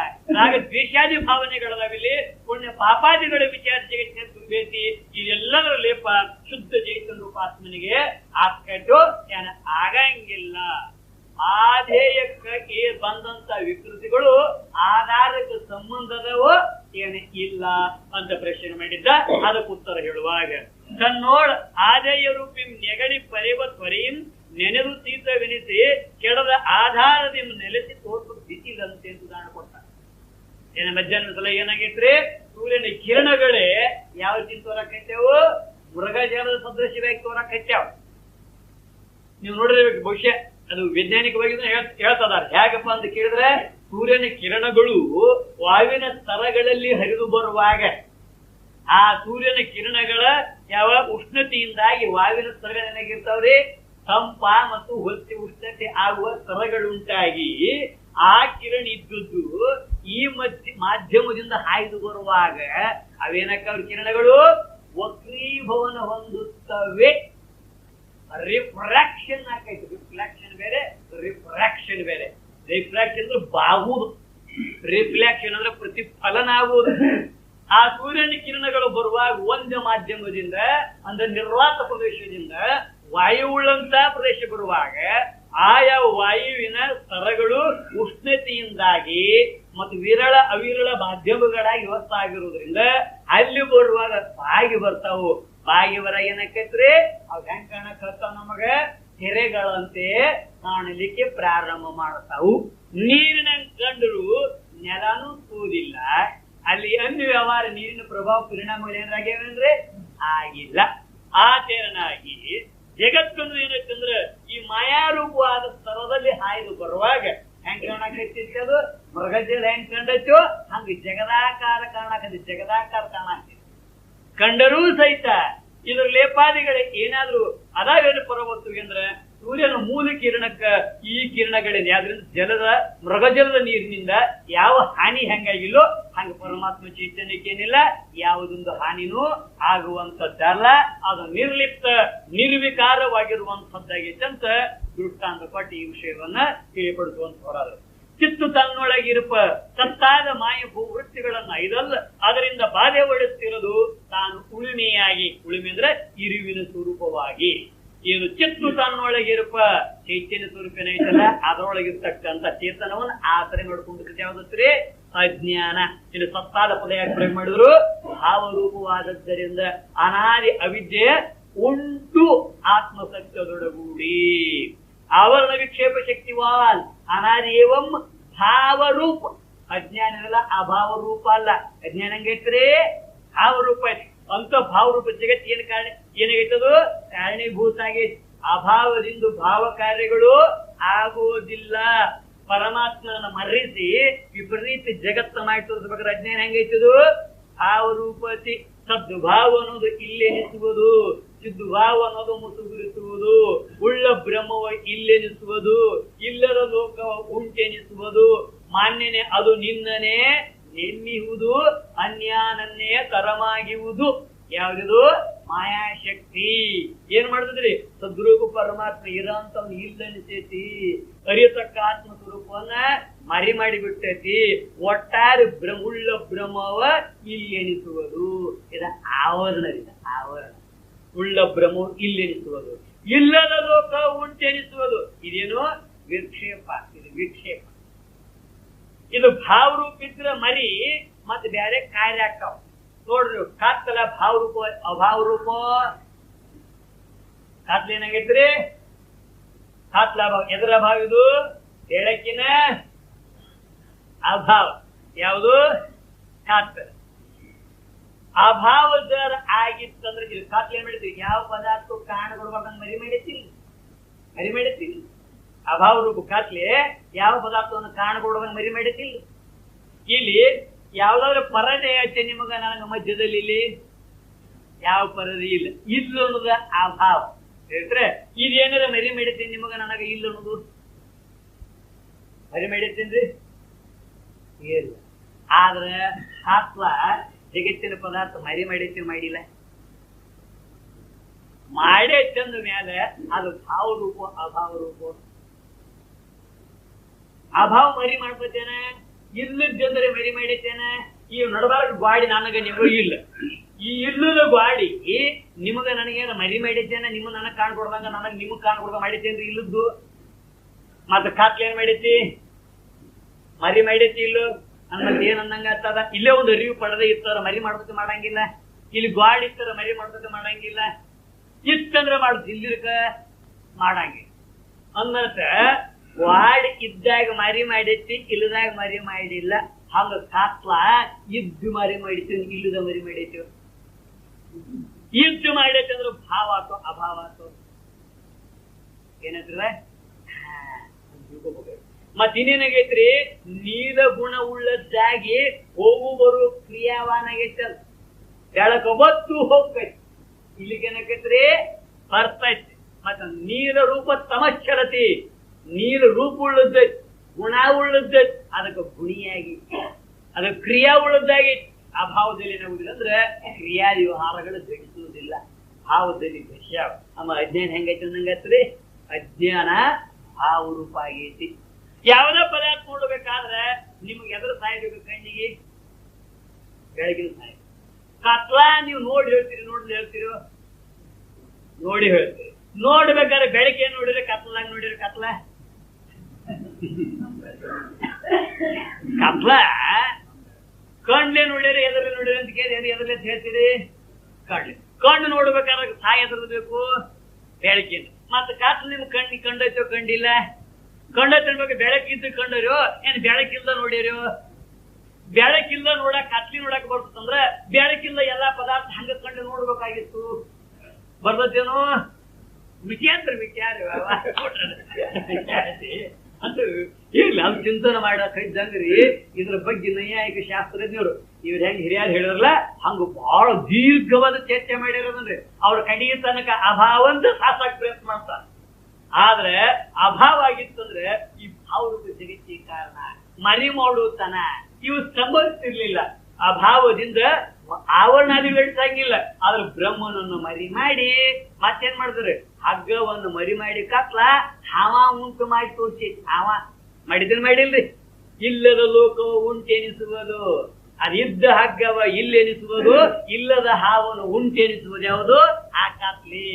ಆಗ ದ್ವೇಷಾದಿ ಭಾವನೆಗಳದಾವಿಲ್ಲಿ, ಪುಣ್ಯ ಪಾಪಾದಿಗಳ ವಿಚಾರ ಜಗತ್ತಿನ ತುಂಬೈತಿ. ಇದೆಲ್ಲದರ ಲೇಪ ಶುದ್ಧ ಚೈತನ್ಯ ರೂಪಾತ್ಮನಿಗೆ ಆಕಟ್ಟು ಏನ ಆಗಂಗಿಲ್ಲ. ಆಧೇಯಕ್ಕೆ ಬಂದಂತ ವಿಕೃತಿಗಳು ಆಧಾರಕ್ಕೆ ಸಂಬಂಧದವೋ ಏನ ಇಲ್ಲ ಅಂತ ಪ್ರಶ್ನೆ ಮಾಡಿದ್ದ. ಅದಕ್ಕೆ ಉತ್ತರ ಹೇಳುವಾಗ ತನ್ನೋಳ್ ಆದೇಯ ರೂಪಿ ನೆಗಡಿ ಪರಿವ ತ್ವರೆയും ನೆನೆದು ತೀರ್ಥವೆನಿಸಿ ಕೆಡದ ಆಧಾರದಿಂದ ನೆಲೆಸಿ ತೋರ್ಪು ಬಿಸಿಲಂತೆ ಅಂತ ಉದಾಹರಣೆ ಕೊಡ್ತಾರೆ. ಏನ ಮಧ್ಯಾಹ್ನ ಸಲ ಏನಾಗೈತ್ರಿ, ಸೂರ್ಯನ ಕಿರಣಗಳೇ ಯಾವ ರೀತಿ ತೋರಕೈತೇವು, ಮೃಗಜಾಲದ ಸದೃಶ್ಯವಾಗಿ ತೋರಕೈತ್ಯಾವ. ನೀವು ನೋಡಿರ್ಬೇಕು, ಬಹುಶಃ ಅದು ವೈಜ್ಞಾನಿಕವಾಗಿ ಹೇಳ್ತದಾರ. ಹೇಗಪ್ಪ ಅಂತ ಕೇಳಿದ್ರೆ, ಸೂರ್ಯನ ಕಿರಣಗಳು ವಾಯುವಿನ ಸ್ತರಗಳಲ್ಲಿ ಹರಿದು ಬರುವಾಗ ಆ ಸೂರ್ಯನ ಕಿರಣಗಳ ಯಾವ ಉಷ್ಣತೆಯಿಂದಾಗಿ ವಾಯುವಿನ ಸ್ತರಗಳೇನಾಗಿರ್ತಾವ್ರಿ, ತಂಪ ಮತ್ತು ಹೊತ್ತಿ ಉಷ್ಣತೆ ಆಗುವ ಸ್ತರಗಳುಂಟಾಗಿ ಆ ಕಿರಣ ಇದ್ದದ್ದು ಈ ಮಾಧ್ಯಮದಿಂದ ಹಾಯ್ದು ಬರುವಾಗ ಅವೇನಕ್ಕವ್ರ ಕಿರಣಗಳು ವಕ್ರೀಭವನ ಹೊಂದುತ್ತವೆ. ರಿಫ್ರಾಕ್ಷನ್ ಆಕೈತಿ. ರಿಫ್ಲಾಕ್ಷನ್ ಬೇರೆ, ರಿಫ್ರಾಕ್ಷನ್ ಬೇರೆ. ರಿಫ್ರಾಕ್ಷನ್ ಅಂದ್ರೆ ಬಾಗುವುದು, ರಿಫ್ಲಾಕ್ಷನ್ ಅಂದ್ರೆ ಪ್ರತಿಫಲನ ಆಗುವುದು. ಆ ಸೂರ್ಯನ ಕಿರಣಗಳು ಬರುವಾಗ ಒಂದು ಮಾಧ್ಯಮದಿಂದ ಅಂದ್ರೆ ನಿರ್ವಾತ ಪ್ರದೇಶದಿಂದ ವಾಯುವುಳ್ಳಂತ ಪ್ರದೇಶ ಬರುವಾಗ ಆಯಾ ವಾಯುವಿನ ಸ್ತರಗಳು ಉಷ್ಣತೆಯಿಂದಾಗಿ ಮತ್ತು ವಿರಳ ಅವಿರಳ ಮಾಧ್ಯಮಗಳಾಗಿ ಹೊತ್ತಾಗಿರುವುದರಿಂದ ಅಲ್ಲಿ ಬರುವಾಗ ಬಾಗಿ ಬರ್ತಾವು. ಬಾಗಿ ಬರ ಏನಕ್ಕೈತ್ರಿ, ಅವ್ ಹೆಂಗ್ ಕಾಣಕತ್ತಾವ, ನಮಗ ಕೆರೆಗಳಂತೆ ಕಾಣಲಿಕ್ಕೆ ಪ್ರಾರಂಭ ಮಾಡ್ತಾವು. ನೀರಿನ ಕಂಡರು ನೆಲನೂ ಕೂದಿಲ್ಲ, ಅಲ್ಲಿ ಅನ್ಯ ವ್ಯವಹಾರ ನೀರಿನ ಪ್ರಭಾವ ಪರಿಣಾಮಗಳು ಏನಾಗ್ಯಾವಂದ್ರೆ ಆಗಿಲ್ಲ. ಆ ತೇರನಾಗಿ ಜಗತ್ತನ್ನು ಏನೈತಂದ್ರ ಈ ಮಾಯಾರೂಪವಾದ ಸ್ತರದಲ್ಲಿ ಹಾಯ್ದು ಬರುವಾಗ ಹೆಂಗ್ ಕಾಣಕೈತಿ, ಅದು ಮೃಗಜಲ ಹೆಂಗ್ ಕಂಡೈತೋ ಹಂಗ ಜಗದಾಕಾರ ಕಾಣಕತಿ, ಜಗದಾಕಾರ ಕಾಣಕತಿ. ಕಂಡರೂ ಸಹಿತ ಇದ್ರ ಲೇಪಾದಿಗಳೇ ಏನಾದ್ರು ಅದಾವೇನು ಪರವತ್ತು ಅಂದ್ರೆ ಸೂರ್ಯನ ಮೂಲ ಕಿರಣಕ್ಕ ಈ ಕಿರಣಗಳಿಂದ ಯಾವ್ದ್ರಿಂದ ಜಲದ ಮೃಗಜಲದ ನೀರಿನಿಂದ ಯಾವ ಹಾನಿ ಹೆಂಗಾಗಿಲ್ಲೋ ಹಂಗ ಪರಮಾತ್ಮ ಚೈತನ್ಯಕ್ಕೇನಿಲ್ಲ, ಯಾವುದೊಂದು ಹಾನಿನೂ ಆಗುವಂತದ್ದಲ್ಲ. ಅದು ನಿರ್ಲಿಪ್ತ ನಿರ್ವಿಕಾರವಾಗಿರುವಂತದ್ದಾಗೈತೆ ಅಂತ ದೃಷ್ಟಾಂತ ಕೊಟ್ಟು ಈ ವಿಷಯವನ್ನ ತಿಳಿಪಡಿಸುವಂತ ಹೊರದು. ಚಿತ್ತು ತನ್ನೊಳಗಿರುಪ ಸತ್ತಾದ ಮಾಯ ಭೂವೃತ್ತಿಗಳನ್ನ ಇದಲ್ಲ, ಅದರಿಂದ ಬಾಧೆ ಒಡುತ್ತಿರೋದು ತಾನು ಉಳುಮೆಯಾಗಿ, ಉಳುಮೆ ಅಂದ್ರೆ ಇರುವಿನ ಸ್ವರೂಪವಾಗಿ. ಇದು ಚಿತ್ತು ತನ್ನೊಳಗಿರುಪ ಚೈತನ್ಯ ಸ್ವರೂಪನ ಐತಲ್ಲ, ಅದರೊಳಗಿರ್ತಕ್ಕಂಥ ಚೇತನವನ್ನ ಆಸರೆ ಮಾಡ್ಕೊಂಡು ಯಾವ್ದತ್ರಿ, ಅಜ್ಞಾನ. ಇಲ್ಲಿ ಸತ್ತಾದ ಪದ ಯಾಕೆ ಪ್ರಯೋಗ ಮಾಡಿದ್ರು, ಭಾವರೂಪವಾದದ್ದರಿಂದ ಅನಾದಿ ಅವಿದ್ಯೆ ಉಂಟು ಆತ್ಮಸತ್ಯದೊಡಗೂಡಿ. ಆವರಣ ವಿಕ್ಷೇಪ ಶಕ್ತಿವಾನ್ ಅನಾದಿ ಏವಂ ಭಾವರೂಪ. ಅಜ್ಞಾನ ಇರಲ್ಲ, ಅಭಾವ ರೂಪ ಅಲ್ಲ. ಅಜ್ಞಾನ ಹಂಗೈತ್ರಿ, ಭಾವರೂಪ ಐತಿ. ಅಂತ ಭಾವರೂಪ ಜಗತ್ ಏನ್ ಕಾರಣ, ಏನಾಗೈತದು ಕಾರಣೀಭೂತ ಆಗೈತಿ. ಅಭಾವದಿಂದ ಭಾವ ಕಾರ್ಯಗಳು ಆಗೋದಿಲ್ಲ. ಪರಮಾತ್ಮನ ಮರೆಸಿ ವಿಪರೀತ ಜಗತ್ತ ಮಾಡಿ ತೋರಿಸ್ಬೇಕಾದ್ರೆ ಅಜ್ಞಾನ ಹೆಂಗೈತದು? ಭಾವರೂಪತಿ ಸದ್ಭಾವ ಅನ್ನೋದು ಇಲ್ಲೆನಿಸುವುದು, ಸಿದ್ಧಭಾವ ಅನ್ನೋದು ಮುಸುಗುರಿಸುವುದು, ಉಳ್ಳ ಬ್ರಹ್ಮವ ಇಲ್ಲೆನಿಸುವುದು, ಇಲ್ಲದ ಲೋಕವ ಉಂಟೆನಿಸುವುದು, ಮಾನ್ಯನೇ ಅದು ನಿನ್ನನೇ ನೆಮ್ಮಿಹುದು, ಅನ್ಯಾನನ್ನೇ ತರಮಾಗಿವುದು. ಯಾವ್ದು? ಮಾಯಾಶಕ್ತಿ. ಏನ್ ಮಾಡ್ತದ್ರಿ? ಸದ್ರೂಪ ಪರಮಾತ್ಮ ಇರೋಂತವ್ನ ಇಲ್ಲನಿಸೈತಿ, ಅರಿಯತಕ್ಕ ಆತ್ಮ ಸ್ವರೂಪವನ್ನ ಮರಿ ಮಾಡಿ ಬಿಟ್ಟೈತಿ. ಒಟ್ಟಾರೆ ಉಳ್ಳ ಬ್ರಹ್ಮವ ಇಲ್ಲೆನಿಸುವುದು. ಇದ ಆವರಣ. ಆವರಣ. ಉಳ್ಳ ಬ್ರಹ್ಮ ಇಲ್ಲೆನಿಸುವುದು, ಇಲ್ಲದ ಲೋಕ ಉಂಟೆನಿಸುವುದು. ಇದೇನು? ವಿಕ್ಷೇಪ. ಇದು ವಿಕ್ಷೇಪ. ಇದು ಭಾವರೂಪಿದ್ರ ಮರಿ ಮತ್ತೆ ಬೇರೆ ಕಾರ್ಯ ಆಕ್ಕಾವ. ನೋಡ್ರಿ, ಕಾತ್ತಲ ಭಾವರೂಪ ಅಭಾವರೂಪ. ಕಾತ್ಲ ಏನಾಗೈತ್ರಿ? ಕಾತ್ಲ ಅಭಾವ. ಎದರ ಅಭಾವ ಇದು? ಬೆಳಕಿನ ಅಭಾವ. ಯಾವುದು? ಕಾತ್ತಲ ಅಭಾವದ ಆಗಿತ್ತಂದ್ರೆ ಇದು ಕಾತ್ಲ ಏನ್ ಮಾಡಿದ್ರಿ? ಯಾವ ಪದಾರ್ಥ ಕಾಣಗೊಡ್ಬೇಕಂತ ಮರಿ ಮಾಡೈತಿಲ್ಲ, ಮರಿ ಮಾಡೈತಿಲ್ಲ. ಅಭಾವ ರೂಪ ಕಾತ್ಲೆ ಯಾವ ಪದಾರ್ಥವನ್ನು ಕಾಣಗೊಡುವಂಗ ಮರಿ ಮಾಡೈತಿಲ್ಲ. ಇಲ್ಲಿ ಯಾವ್ದಾದ್ರು ಪರದೆ ಆಚೆ ನಿಮಗ ನನಗ ಮಧ್ಯದಲ್ಲಿ ಇಲ್ಲಿ ಯಾವ ಪರದೆ ಇಲ್ಲ. ಇಲ್ಲ ಅನ್ನೋದ ಅಭಾವ ಹೇಳ್ತಾರೆ. ಇದೇನಾರ ಮರಿ ಮಾಡೈತೀನಿ ನಿಮಗ ನನಗ ಇಲ್ಲ ಅನ್ನೋದು ಮರಿ ಮಾಡೈತೇನ್ರಿ? ಇಲ್ಲ. ಆದ್ರ ಆತ್ಮ ಜಗತ್ತಿನ ಪದಾರ್ಥ ಮರಿ ಮಾಡೈತಿ ಮಾಡಿಲ್ಲ, ಮಾಡೈತಂದ ಮೇಲೆ ಅದು ಭಾವರೂಪ ಅಭಾವ ರೂಪ. ಅಭಾವ ಮರಿ ಮಾಡ್ಕೊತೇನೆ, ಇಲ್ಲದಂದ್ರೆ ಮರಿ ಮಾಡೈತೇನೆ. ಈ ನಡಬಾರ್ದು ಗಾಡಿ ನನಗ ನಿಮಗ ಇಲ್ಲ. ಈ ಇಲ್ಲದ ಗಾಡಿ ನಿಮಗ ನನಗೇನ ಮರಿ ಮಾಡೈತೇನೆ, ನಿಮ್ಮ ನನಗ್ ಕಾಣ್ಕೊಡ್ದಂಗ ನನಗ್ ನಿಮಗ್ ಕಾಣ್ಕೊಡ್ದಂಗ ಮಾಡೈತೇನ್ರಿ ಇಲ್ಲದ್ದು. ಮತ್ತ ಕಾತ್ಲೆ ಏನ್ ಮಾಡೈತಿ? ಮರಿ ಮಾಡೈತಿ ಇಲ್ಲೋ ಅನ್ನೋದು ಏನ್ ಅನ್ನಂಗ ಆಗ್ತದ? ಇಲ್ಲೇ ಒಂದು ಅರಿವು ಪಡೆದ ಇರ್ತಾರ, ಮರಿ ಮಾಡ್ಕೊತ ಮಾಡಂಗಿಲ್ಲ. ಇಲ್ಲಿ ಗಾಡಿ ಇರ್ತಾರ, ಮರಿ ಮಾಡ್ಕೊತ ಮಾಡಂಗಿಲ್ಲ. ಇತ್ತಂದ್ರ ಮಾಡುದು, ಇಲ್ಲಿರ್ಕ ಮಾಡಂಗಿಲ್ಲ. ಅನ್ನತ ವಾಡಿ ಇದ್ದಾಗ ಮರಿ ಮಾಡೈತಿ, ಇಲ್ಲದಾಗ ಮರಿ ಮಾಡಿಲ್ಲ. ಹಂಗ ಕಾತ್ಲ ಇದ್ದು ಮರಿ ಮಾಡಿತಿ, ಇಲ್ಲದ ಮರಿ ಮಾಡೈತಿ. ಇದ್ದು ಮಾಡೈತಿ ಅಂದ್ರೆ ಭಾವ ಆತೋ ಅಭಾವ ಆತೋ? ಏನಂದ್ರ ಮತ್ ಇನ್ನೇನಾಗೈತ್ರಿ? ನೀಲ ಗುಣ ಉಳ್ಳದ್ದಾಗಿ ಹೋಗು ಬರು ಕ್ರಿಯಾವಾನಾಗೈತಲ್. ಬೆಳಕ ಬತ್ತು ಹೋಗ್ತೈತಿ. ಇಲ್ಲಿಗೆ ಏನಾಗೈತ್ರಿ? ಬರ್ತೈತಿ. ಮತ್ತ ನೀಲ ರೂಪ ತಮಶ್ಚರತಿ. ನೀಲ ರೂಪ ಉಳ್ಳದ್ದೈತಿ, ಗುಣ ಉಳ್ಳದ್ದೈತಿ, ಅದಕ್ಕೆ ಗುಣಿಯಾಗಿ ಅದಕ್ಕೆ ಕ್ರಿಯಾ ಉಳ್ಳದ್ದಾಗಿ. ಅಭಾವದಲ್ಲಿ ಏನಾಗುದಿಲ್ಲ ಅಂದ್ರೆ ಕ್ರಿಯಾದಿ ವ್ಯವಹಾರಗಳು ಜಡಿಸುವುದಿಲ್ಲ. ಭಾವದಲ್ಲಿ ವಿಷಯ. ನಮ್ಮ ಅಜ್ಞಾನ ಹೆಂಗೈತಿ ಅಂದಂಗತ್ರಿ? ಅಜ್ಞಾನ ಭಾವರೂಪ ಆಗೈತಿ. ಯಾವದೇ ಪದಾರ್ಥ ನೋಡ್ಬೇಕಾದ್ರೆ ನಿಮ್ಗೆ ಎದುರು ಸಾಯ್ಬೇಕು? ಕಣ್ಣಿಗೆ ಬೆಳಗಿನ ಸಾಯ. ಕತ್ಲ ನೀವು ನೋಡಿ ಹೇಳ್ತೀರಿ, ನೋಡ್ಲಿ ಹೇಳ್ತೀರೋ? ನೋಡಿ ಹೇಳ್ತೀರಿ. ನೋಡ್ಬೇಕಾದ್ರೆ ಬೆಳಗ್ಗೆ ನೋಡಿದ್ರೆ ಕತ್ಲಾಗ ನೋಡಿರಿ. ಕತ್ಲ ಕತ್ಲ ಕಣ್ಲೆ ನೋಡಿರಿ, ಎದರಲ್ಲಿ ನೋಡಿರಿ ಅಂತ ಕೇಳಿ ಎದರಲ್ಲಿ ಅಂತ ಹೇಳ್ತೀರಿ? ಕಣ್ಣು. ಕಣ್ಣು ನೋಡ್ಬೇಕಾದ್ರೆ ಸಾಯ ಎದರ್ಬೇಕು? ಬೆಳಕಿನ. ಮತ್ತ ಕತ್ಲ ನಿಮ್ ಕಣ್ಣಿಗೆ ಕಂಡೈತೋ ಕಂಡಿಲ್ಲ? ಕಂಡೈತಿರ್ಬೇಕು. ಬೆಳಕಿದ್ದು ಕಂಡರು ಏನ್ ಬೆಳಕಿಲ್ದ ನೋಡಿರೋ? ಬೆಳಕಿಲ್ಲ ನೋಡಕ್ ಕತ್ಲಿ ನೋಡಕ್ ಬರ್ತಂದ್ರ ಬೆಳಕಿಲ್ಲ ಎಲ್ಲಾ ಪದಾರ್ಥ ಹಂಗ ಕಂಡು ನೋಡ್ಬೇಕಾಗಿತ್ತು. ಬರ್ತೇನೋ? ವಿಚಾರ ವಿಚಾರ ಅಂತ ಇಲ್ಲ. ಅದು ಚಿಂತನೆ ಮಾಡಕ್ ಇದ್ದಂಗ್ರಿ ಇದ್ರ ಬಗ್ಗೆ ನೈಯಾಯಿಕ ಶಾಸ್ತ್ರಜ್ಞರು ಇವ್ರ ಹೆಂಗ್ ಹಿರಿಯರು ಹೇಳಿದ್ರಲ್ಲ ಹಂಗ ಬಹಳ ದೀರ್ಘವಾದ ಚರ್ಚೆ ಮಾಡಿರೋದಂದ್ರೆ ಅವ್ರ ಕಡೆಯ ತನಕ ಅಭಾವ ಅಂತ ಸಾಸಾಕ್ ಪ್ರಯತ್ನ ಮಾಡ್ತಾರ. ಆದ್ರೆ ಅಭಾವ ಆಗಿತ್ತಂದ್ರೆ ಈ ಭಾವರೂಪ ಜಗತ್ತಿಗೆ ಕಾರಣ ಮರಿ ಮಾಡುತ್ತಾನ ಇವು ಸಂಭವಿಸ್ತಿರ್ಲಿಲ್ಲ. ಅಭಾವದಿಂದ ಆವರಣಾದಿಗಳಿಸಂಗಿಲ್ಲ. ಆದ್ರೆ ಬ್ರಹ್ಮನನ್ನು ಮರಿ ಮಾಡಿ ಮತ್ತೇನ್ ಮಾಡಿದ್ರೆ ಹಗ್ಗವನ್ನು ಮರಿ ಮಾಡಿ ಕತ್ಲ ಹಾವ ಉಂಟು ಮಾಡಿ ತೋರಿಸಿ. ಹಾವ ಮಾಡಿದ್ರೆ ಮಾಡಿಲ್ರಿ. ಇಲ್ಲದ ಲೋಕವು ಉಂಟೆನಿಸುವುದು, ಅದಿದ್ದ ಹಗ್ಗವ ಇಲ್ಲೆನಿಸುವುದು, ಇಲ್ಲದ ಹಾವನ್ನು ಉಂಟೆನಿಸುವುದು ಯಾವುದು? ಆ ಕತ್ಲಿ.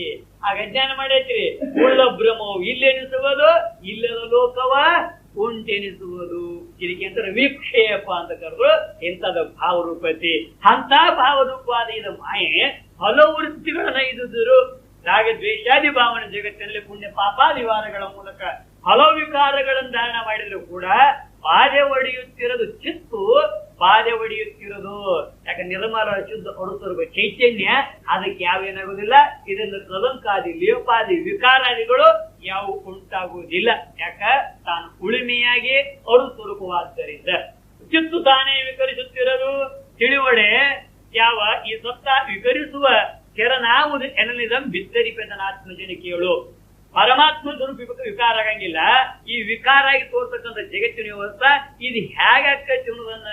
ಆಗ ಅಜ್ಞಾನ ಮಾಡೈತ್ರಿ. ಉಳ್ಳ ಬ್ರಹ್ಮವು ಇಲ್ಲೆನಿಸುವುದು, ಇಲ್ಲದ ಲೋಕವ ಉಂಟೆನಿಸುವುದು. ಇದಕ್ಕೆ ಅಂತಾರೆ ವಿಕ್ಷೇಪ ಅಂತ ಕರೆದು. ಇಂಥದ ಭಾವರೂಪತಿ. ಅಂತ ಭಾವರೂಪವಾದ ಇದು ಮಾಯೆ ಹಲವು ವೃತ್ತಿಗಳನ್ನ ಇದ್ದರು. ರಾಗ ದ್ವೇಷಾದಿ ಭಾವನೆ ಜಗತ್ತಿನಲ್ಲಿ ಪುಣ್ಯ ಪಾಪಾದಿವಾರಗಳ ಮೂಲಕ ಹಲವು ವಿಕಾರಗಳನ್ನು ಧಾರಣ ಮಾಡಿದ್ರು ಕೂಡ ಬಾಧೆ ಒಡೆಯುತ್ತಿರೋದು ಚಿತ್ತು, ಬಾಧೆ ಒಡೆಯುತ್ತಿರೋದು. ಯಾಕೆ ನಿರ್ಮಲ ಶುದ್ಧ ಹೊರತರುವ ಚೈತನ್ಯ ಅದಕ್ಕೆ ಯಾವೇನಾಗುದಿಲ್ಲ. ಇದನ್ನು ಕಲಂಕಾದಿ ಲೇಪಾದಿ ವಿಕಾರಾದಿಗಳು ಯಾವ ಉಂಟಾಗುವುದಿಲ್ಲ. ಯಾಕ ತಾನು ಉಳಿಮೆಯಾಗಿ ಅರು ಸ್ವರೂಪವಾದ್ದರಿಂದ. ಚಿತ್ತು ತಾನೇ ವಿಕರಿಸುತ್ತಿರಲು ತಿಳಿವಡೆ ಯಾವ ಈ ಸತ್ತ ವಿಕರಿಸುವ ಕೆರನಾವುದು ಎನ್ನಲಿದಂ ಬಿತ್ತರಿಪೆದನಾತ್ಮಜನ ಕೇಳು. ಪರಮಾತ್ಮ ಸ್ವರೂಪ ವಿಕಾರ ಆಗಂಗಿಲ್ಲ. ಈ ವಿಕಾರ ಆಗಿ ತೋರ್ತಕ್ಕಂಥ ಜಗತ್ತಿನ ವ್ಯವಸ್ಥೆ ಇದು ಹೇಗಾಕೈತಿ ಅನ್ನೋದನ್ನ,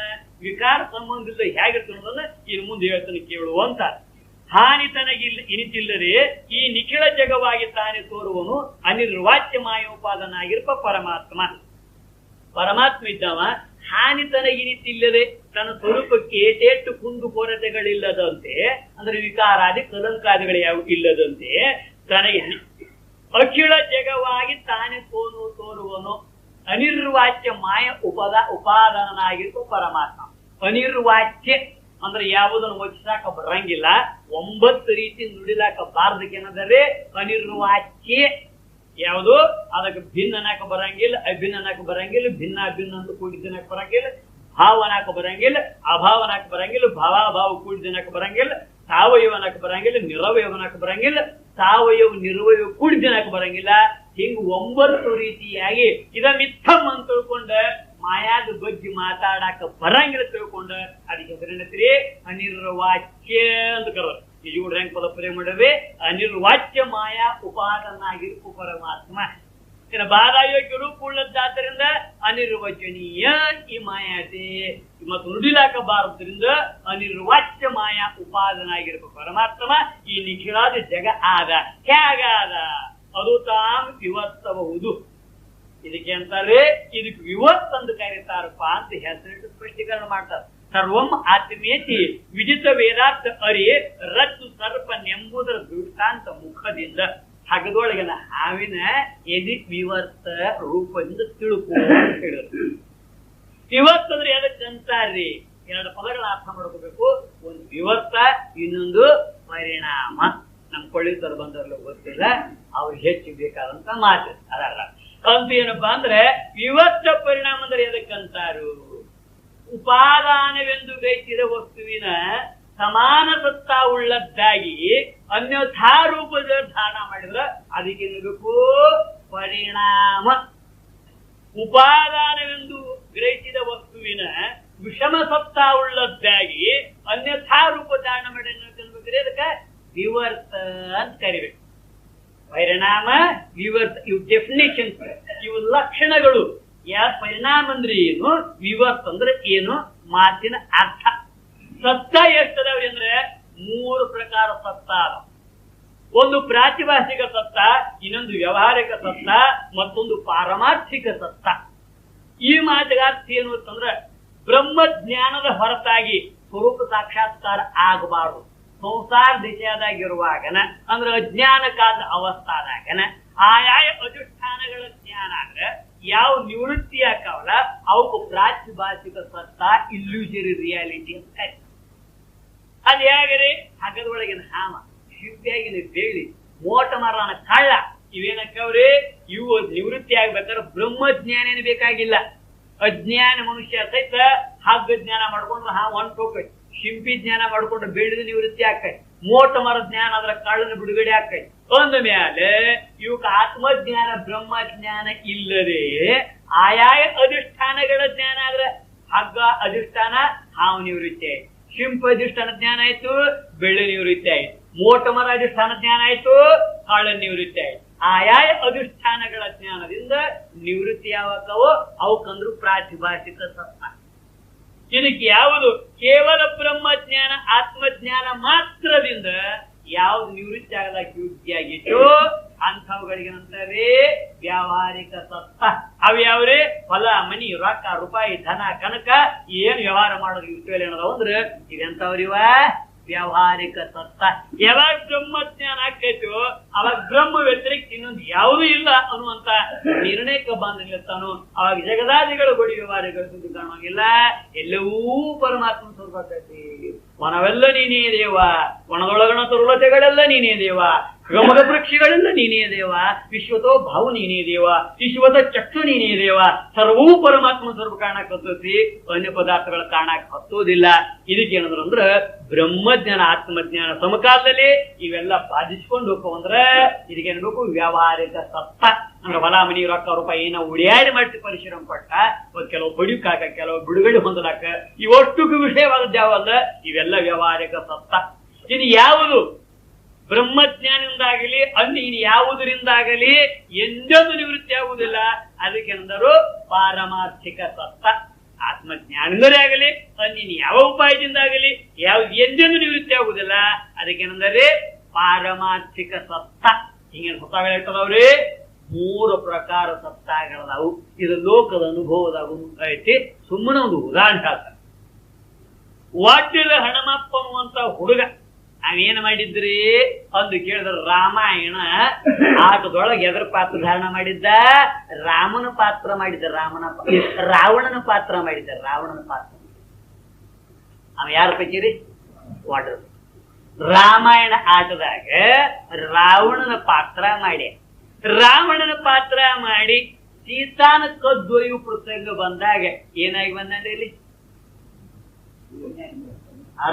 ವಿಕಾರ ಸಂಬಂಧದಿಂದ ಹೇಗಿರ್ತದೆ ಅನ್ನೋದನ್ನ ಇನ್ನು ಮುಂದೆ ಹೇಳ್ತಾನೆ ಕೇಳು ಅಂತ. ಹಾನಿ ತನಗಿಲ್ಲ ಇನಿತಿಲ್ಲದೆ ಈ ನಿಖಿಳ ಜಗವಾಗಿ ತಾನೇ ತೋರುವನು ಅನಿರ್ವಾಚ್ಯ ಮಾಯೋಪಾದನಾಗಿರ್ಪ ಪರಮಾತ್ಮ. ಪರಮಾತ್ಮ ಇದ್ದವ ಹಾನಿ ತನಗಿನಿತಿಲ್ಲದೆ ತನ್ನ ಸ್ವರೂಪಕ್ಕೆ ಏಟೇಟು ಕುಂದು ಕೊರತೆಗಳಿಲ್ಲದಂತೆ, ಅಂದ್ರೆ ವಿಕಾರಾದಿ ಕಲಂಕಾದಿಗಳು ಯಾವ ಇಲ್ಲದಂತೆ ತನಗೆ ಅಖಿಳ ಜಗವಾಗಿ ತಾನೇ ತೋರುವನು ಅನಿರ್ವಾಚ್ಯ ಮಾಯ ಉಪಾದಾನನಾಗಿರುವ ಪರಮಾತ್ಮ. ಅನಿರ್ವಾಚ್ಯ ಅಂದ್ರೆ ಯಾವುದನ್ನು ಮುಚ್ಚಾಕ ಬರಂಗಿಲ್ಲ, 9 ರೀತಿ ನುಡಿಲಾಕ ಬಾರ್ದಕ್ಕೇನದರೆ ಅನಿರ್ವಾಚ್ಯ. ಯಾವುದು ಅದಕ್ಕೆ ಭಿನ್ನ ಅನ್ನಕ ಬರಂಗಿಲ್ಲ, ಅಭಿನ್ನ ಅನ್ನಕ ಬರಂಗಿಲ್ಲ, ಭಿನ್ನ ಅಭಿನ್ನ ಅಂತ ಕೂಡಿದ್ದನಕ ಬರಂಗಿಲ್ಲ, ಭಾವನಾಕ ಬರಂಗಿಲ್ಲ, ಅಭಾವನಾಕ ಬರಂಗಿಲ್ಲ, ಭಾವಾಭಾವ ಕೂಡಿದ್ದನಕ ಬರಂಗಿಲ್ಲ, ಸಾವಯವನಕ ಬರಂಗಿಲ್ಲ, ನಿರವಯವನಕ ಬರಂಗಿಲ್ಲ, ಸಾವಯವ ನಿರ್ವಯವ ಕೂಡಿದ್ದನಕ ಬರಂಗಿಲ್ಲ. ಹಿಂಗ 9 ರೀತಿಯಾಗಿ ಇದ ಮಿಥಮ್ ಅಂತ ತಿಳ್ಕೊಂಡ ಮಾಯಾದ ಬಗ್ಗೆ ಮಾತಾಡಾಕ ಬರಂಗಿಲ್ಲ ತಿಳ್ಕೊಂಡ ಅದಕ್ಕೆ ಹೆಸರೇನತ್ರಿ ಅನಿರ್ವಾಚ್ಯ ಅಂತ ಕರೋರು. ನಿಜಗೂಡ ಹೆಂಗ್ ಪದ ಪ್ರಯೋಗ ಮಾಡವೆ ಅನಿರ್ವಾಚ್ಯ ಮಾಯಾ ಉಪಾದನಾಗಿರ್ಪು ಪರಮಾತ್ಮ. ಇನ್ನು ಬಾಧಾಯೋಗ್ಯ ರೂಪ ಉಳ್ಳದ್ದಾದ್ದರಿಂದ ಅನಿರ್ವಚನೀಯ ಈ ಮಾಯಾತೆ ಮತ್ತು ನುಡಿಲಾಕ ಬಾರದ್ರಿಂದ ಅನಿರ್ವಾಚ್ಯ ಮಾಯಾ ಉಪಾದನಾಗಿರ್ಪ ಪರಮಾತ್ಮ. ಈ ನಿಖಿಲಾದ ಜಗ ಆದ ಹೇಗಾದ ಅದು ತಾನು ವಿವರ್ತಬಹುದು. ಇದಕ್ಕೆ ಅಂತಾರೆ ಇದಕ್ಕೆ ವಿವತ್ ಅಂತ ಕರೀತಾರಪ್ಪ ಅಂತ ಹೆಸರಿಟ್ಟು ಸ್ಪಷ್ಟೀಕರಣ ಮಾಡ್ತಾರೆ. ಸರ್ವಂ ಆತ್ಮೇತಿ ವಿಜಿತ ವೇದಾರ್ಥ ಅರಿ ರತ್ತು ಸರ್ಪನೆಂಬುದರ ದೃಷ್ಟಾಂತ ಮುಖದಿಂದ ಹಗದೊಳಗಿನ ಹಾವಿನ ಎದಿ ವಿವರ್ತ ರೂಪದಿಂದ ತಿಳುಕು ಅಂತ ಹೇಳಿದ್ರು. ವಿವರ್ತ ಅಂದ್ರೆ ಎದಕ್ಕೆ ಅಂತಾರ್ರಿ? 2 ಪದಗಳ ಅರ್ಥ ಮಾಡ್ಕೋಬೇಕು. ಒಂದು ವಿವರ್ತ, ಇನ್ನೊಂದು ಪರಿಣಾಮ. ನಮ್ ಕೊಳ್ಳಿತರು ಬಂದವ್ರಲ್ಲ ಗೊತ್ತಿಲ್ಲ, ಅವ್ರಿಗೆ ಹೆಚ್ಚು ಬೇಕಾದಂತ ಮಾತು ಅದಲ್ಲ ಅಂತ. ಏನಪ್ಪಾ ಅಂದ್ರೆ ವಿವರ್ತ ಪರಿಣಾಮ ಅಂದ್ರೆ ಎದಕ್ಕಂತಾರು? ಉಪಾದಾನವೆಂದು ಬೇಕಿದ ವಸ್ತುವಿನ ಸಮಾನ ಸತ್ತಾ ಉಳ್ಳದ್ದಾಗಿ ಅನ್ಯಥಾ ರೂಪದ ಧಾರಣ ಮಾಡಿದ್ರೆ ಅದಕ್ಕೆ ಬೇಕು ಪರಿಣಾಮ. ಉಪಾದಾನವೆಂದು ಗ್ರಹಿಸಿದ ವಸ್ತುವಿನ ವಿಷಮ ಸತ್ತಾ ಉಳ್ಳದ್ದಾಗಿ ಅನ್ಯಥಾ ರೂಪ ಧಾರಣ ಮಾಡಿ ಅದಕ್ಕೆ ವಿವರ್ತ ಅಂತ ಕರಿಬೇಕು. ಪರಿಣಾಮ, ವಿವರ್ತ, ಇವು ಡೆಫಿನೇಷನ್, ಇವು ಲಕ್ಷಣಗಳು. ಯಾವ ಪರಿಣಾಮ ಅಂದ್ರೆ ಏನು, ವಿವರ್ತ ಅಂದ್ರೆ ಏನು, ಮಾತಿನ ಅರ್ಥ. ಸತ್ತ ಎಷ್ಟದವ್ರಿ ಅಂದ್ರೆ 3 ಪ್ರಕಾರ ಸತ್ತ ಅದ. ಒಂದು ಪ್ರಾತಿಭಾಷಿಕ ಸತ್ತ, ಇನ್ನೊಂದು ವ್ಯವಹಾರಿಕ ಸತ್ತ, ಮತ್ತೊಂದು ಪಾರಮಾರ್ಥಿಕ ಸತ್ತ. ಈ ಮಾತಿಗೆ ಅರ್ಥ ಏನು ಅಂತಂದ್ರೆ ಬ್ರಹ್ಮಜ್ಞಾನದ ಹೊರತಾಗಿ ಸ್ವರೂಪ ಸಾಕ್ಷಾತ್ಕಾರ ಆಗಬಾರದು. ಸಂಸಾರ ದಿಶೆಯಾದಾಗಿರುವಾಗನ ಅಂದ್ರೆ ಅಜ್ಞಾನ ಕಾಲದ ಅವಸ್ಥಾದಾಗನ ಆಯಾಯ ಅನುಷ್ಠಾನಗಳ ಜ್ಞಾನ ಅಂದ್ರೆ ಯಾವ ನಿವೃತ್ತಿ ಆಕಾವಲ್ಲ ಅವಕ್ಕೂ ಪ್ರಾತಿಭಾಷಿಕ ಸತ್ತ, ಇಲ್ಯೂಷರಿ ರಿಯಾಲಿಟಿ ಅಂತ ಕರೀತಾರೆ. ಅದ್ ಹೇಗ್ರಿ? ಹಗದೊಳಗಿನ ಹಾಮ, ಶಿವ್ಯಾಗಿನ ಬೇಳಿ, ಮೋಟ ಮರಣ ಕಳ್ಳ, ಇವೇನಕ್ಕವ್ರಿ? ಇವು ನಿವೃತ್ತಿ ಆಗ್ಬೇಕಾದ್ರೆ ಬ್ರಹ್ಮಜ್ಞಾನ ಏನು ಬೇಕಾಗಿಲ್ಲ. ಅಜ್ಞಾನ ಮನುಷ್ಯ ಸಹಿತ ಹಗ್ಗ ಜ್ಞಾನ ಮಾಡ್ಕೊಂಡ್ರೆ ಹೊಂಟು ಹೋಗ್ತೈತಿ, ಶಿಂಪಿ ಜ್ಞಾನ ಮಾಡ್ಕೊಂಡು ಬೆಳೆದ ನಿವೃತ್ತಿ ಆಕೈತಿ, ಮೋಟ ಮರ ಜ್ಞಾನ ಅದ್ರ ಕಳ್ಳನ ಬಿಡುಗಡೆ ಆಕೈತಿ. ಅಂದ ಮೇಲೆ ಇವಕ್ಕೆ ಆತ್ಮಜ್ಞಾನ ಬ್ರಹ್ಮಜ್ಞಾನ ಇಲ್ಲದೆ ಆಯಾಯ ಅಧಿಷ್ಠಾನಗಳ ಜ್ಞಾನ ಆದ್ರೆ ಹಗ್ಗ ಅಧಿಷ್ಠಾನ ಹಾವು ನಿವೃತ್ತಿ ಆಯ್ತು, ಶಿಂಪ ಅಧಿಷ್ಠಾನ ಜ್ಞಾನ ಆಯ್ತು, ಬೆಳ್ಳಿ ನಿವೃತ್ತಿ ಆಯ್ತು, ಮೋಟ ಮರ ಅಧಿಷ್ಠಾನ ಜ್ಞಾನ ಆಯ್ತು, ಕಳ್ಳ ನಿವೃತ್ತಿ ಆಯ್ತು. ಆಯಾಯ ಅಧಿಷ್ಠಾನಗಳ ಜ್ಞಾನದಿಂದ ನಿವೃತ್ತಿ ಯಾವಕ್ಕವೋ ಅವಕ್ಕಂದ್ರು ಪ್ರಾತಿಭಾಷಿಕ ಸತ್ತ. ಇದಕ್ಕೆ ಯಾವುದು ಕೇವಲ ಬ್ರಹ್ಮಜ್ಞಾನ ಆತ್ಮಜ್ಞಾನ ಮಾತ್ರದಿಂದ ಯಾವ್ದು ನಿವೃತ್ತಿ ಆಗಲಾಕ ಯೋಗ್ಯ ಆಗಿತ್ತು ಅಂಥವುಗಳಿಗೆ ನಂತರೇ ವ್ಯಾವಹಾರಿಕ ಸತ್ತ. ಅವು ಯಾವ್ರಿ? ಹೊಲ, ಮನಿ, ರೊಕ್ಕ, ರೂಪಾಯಿ, ಧನ, ಕನಕ ಏನ್ ವ್ಯವಹಾರ ಮಾಡೋದು ಇಷ್ಟೇಳಿ ಅನ್ನೋದು ಅಂದ್ರೆ ಇದೆಂತವ್ರಿವ ವ್ಯಾವಹಾರಿಕ ಸತ್ತ. ಯಾವಾಗ ಬ್ರಹ್ಮಜ್ಞಾನ ಆಕೈತೋ ಅವಾಗ ಬ್ರಹ್ಮ ವ್ಯತಿರಿಕ್ತ ಇನ್ನೊಂದು ಯಾವುದೂ ಇಲ್ಲ ಅನ್ನುವಂತ ನಿರ್ಣಯಕ್ಕೆ ಬಂದಿರ್ತಾನು. ಅವಾಗ ಜಗದಾದಿಗಳು ಬಡಿ ವ್ಯವಹಾರಗಳು ಸುದ್ದಿ ಕಾಣುವಂಗಿಲ್ಲ, ಎಲ್ಲವೂ ಪರಮಾತ್ಮ ಸ್ವರೂಪ ಆಕೈತಿ. ವನವೆಲ್ಲ ನೀನೇ ದೇವ, ವನದೊಳಗಣ ತರುಲತೆಗಳೆಲ್ಲ ನೀನೇ ದೇವ, ಗಮಗ ವೃಕ್ಷಗಳಿಂದ ನೀನೇ ದೇವ, ವಿಶ್ವತೋ ಭಾವು ನೀನೇ ದೇವ, ವಿಶ್ವದ ಚಕ್ಷು ನೀನೇ ದೇವ, ಸರ್ವೂ ಪರಮಾತ್ಮ ಸ್ವರೂಪ ಕಾಣಕ್ ಹತ್ತತಿ, ಅನ್ಯ ಪದಾರ್ಥಗಳ ಕಾಣಕ್ ಹತ್ತೋದಿಲ್ಲ. ಇದಕ್ಕೇನಂದ್ರ ಅಂದ್ರ ಬ್ರಹ್ಮಜ್ಞಾನ ಆತ್ಮಜ್ಞಾನ ಸಮಕಾಲದಲ್ಲಿ ಇವೆಲ್ಲ ಬಾಧಿಸ್ಕೊಂಡು ಹೋಗ್ಕೊಂಡ್ರ ಇದಕ್ಕೇನ್ಬೇಕು ವ್ಯಾವಹಾರಿಕ ಸತ್ತ. ಅಂದ್ರೆ ಹೊಲ ಮನಿ ರೊಕ್ಕ ರೂಪಾಯಿ ಏನೋ ಉಡಿಯಾಡಿ ಮಾಡಿ ಪರಿಶ್ರಮ ಪಟ್ಟ ಕೆಲವು ಬಡಿಕಾಕ ಕೆಲವು ಬಿಡುಗಡೆ ಹೊಂದಲಾಕ ಇವಷ್ಟಕ್ಕೂ ವಿಷಯವಾದದ್ದು ಯಾವಲ್ಲ, ಇವೆಲ್ಲ ವ್ಯಾವಹಾರಿಕ ಸತ್ತ. ಇದು ಯಾವುದು ಬ್ರಹ್ಮಜ್ಞಾನದಿಂದಾಗಲಿ ಅನ್ಯ ಇನ್ನು ಯಾವುದರಿಂದಾಗಲಿ ಎಂದೊಂದು ನಿವೃತ್ತಿ ಆಗುವುದಿಲ್ಲ. ಅದಕ್ಕೆಂದರು ಪಾರಮಾರ್ಥಿಕ ಸತ್ತ. ಆತ್ಮಜ್ಞಾನದಿಂದಲೇ ಆಗಲಿ ಅನ್ಯ ಯಾವ ಉಪಾಯದಿಂದಾಗಲಿ ಯಾವ್ದು ಎಂದೆಂದು ನಿವೃತ್ತಿ ಆಗುವುದಿಲ್ಲ. ಅದಕ್ಕೇನೆಂದರೆ ಪಾರಮಾರ್ಥಿಕ ಸತ್ತ. ಹಿಂಗೇನು ಹೊತ್ತಾಗ ಇರ್ತದವ್ರಿ 3 ಪ್ರಕಾರ ಸತ್ತಾಗಳದಾವು. ಇದು ಲೋಕದ ಅನುಭವದಾಗ ಐತಿ. ಸುಮ್ಮನೆ ಒಂದು ಉದಾಹರಣೆ ಹೇಳ್ತಾರೆ. ವಾಡ್ಯದ ಹಣಮಪ್ಪ ಅನ್ನುವಂತ ಹುಡುಗ ಅವೇನ್ ಮಾಡಿದ್ರಿ ಅಂದು ಕೇಳಿದ್ರ, ರಾಮಾಯಣ ಆಟದೊಳಗೆ ಎದರ ಪಾತ್ರ ಧಾರಣ ಮಾಡಿದ್ದ? ರಾಮನ ಪಾತ್ರ ಮಾಡಿದ್ದ. ರಾವಣನ ಪಾತ್ರ ಮಾಡಿದ್ದ. ರಾವಣನ ಪಾತ್ರ ಅವ ಯಾರ ಪೈಕಿರಿ? ವಾಡ್ರ. ರಾಮಾಯಣ ಆಟದಾಗ ರಾವಣನ ಪಾತ್ರ ಮಾಡಿ ಸೀತಾನ ಕದ್ದೊಯ್ಯುವ ಪ್ರಸಂಗ ಬಂದಾಗ ಏನಾಗಿ ಬಂದ್ರೆ ಇಲ್ಲಿ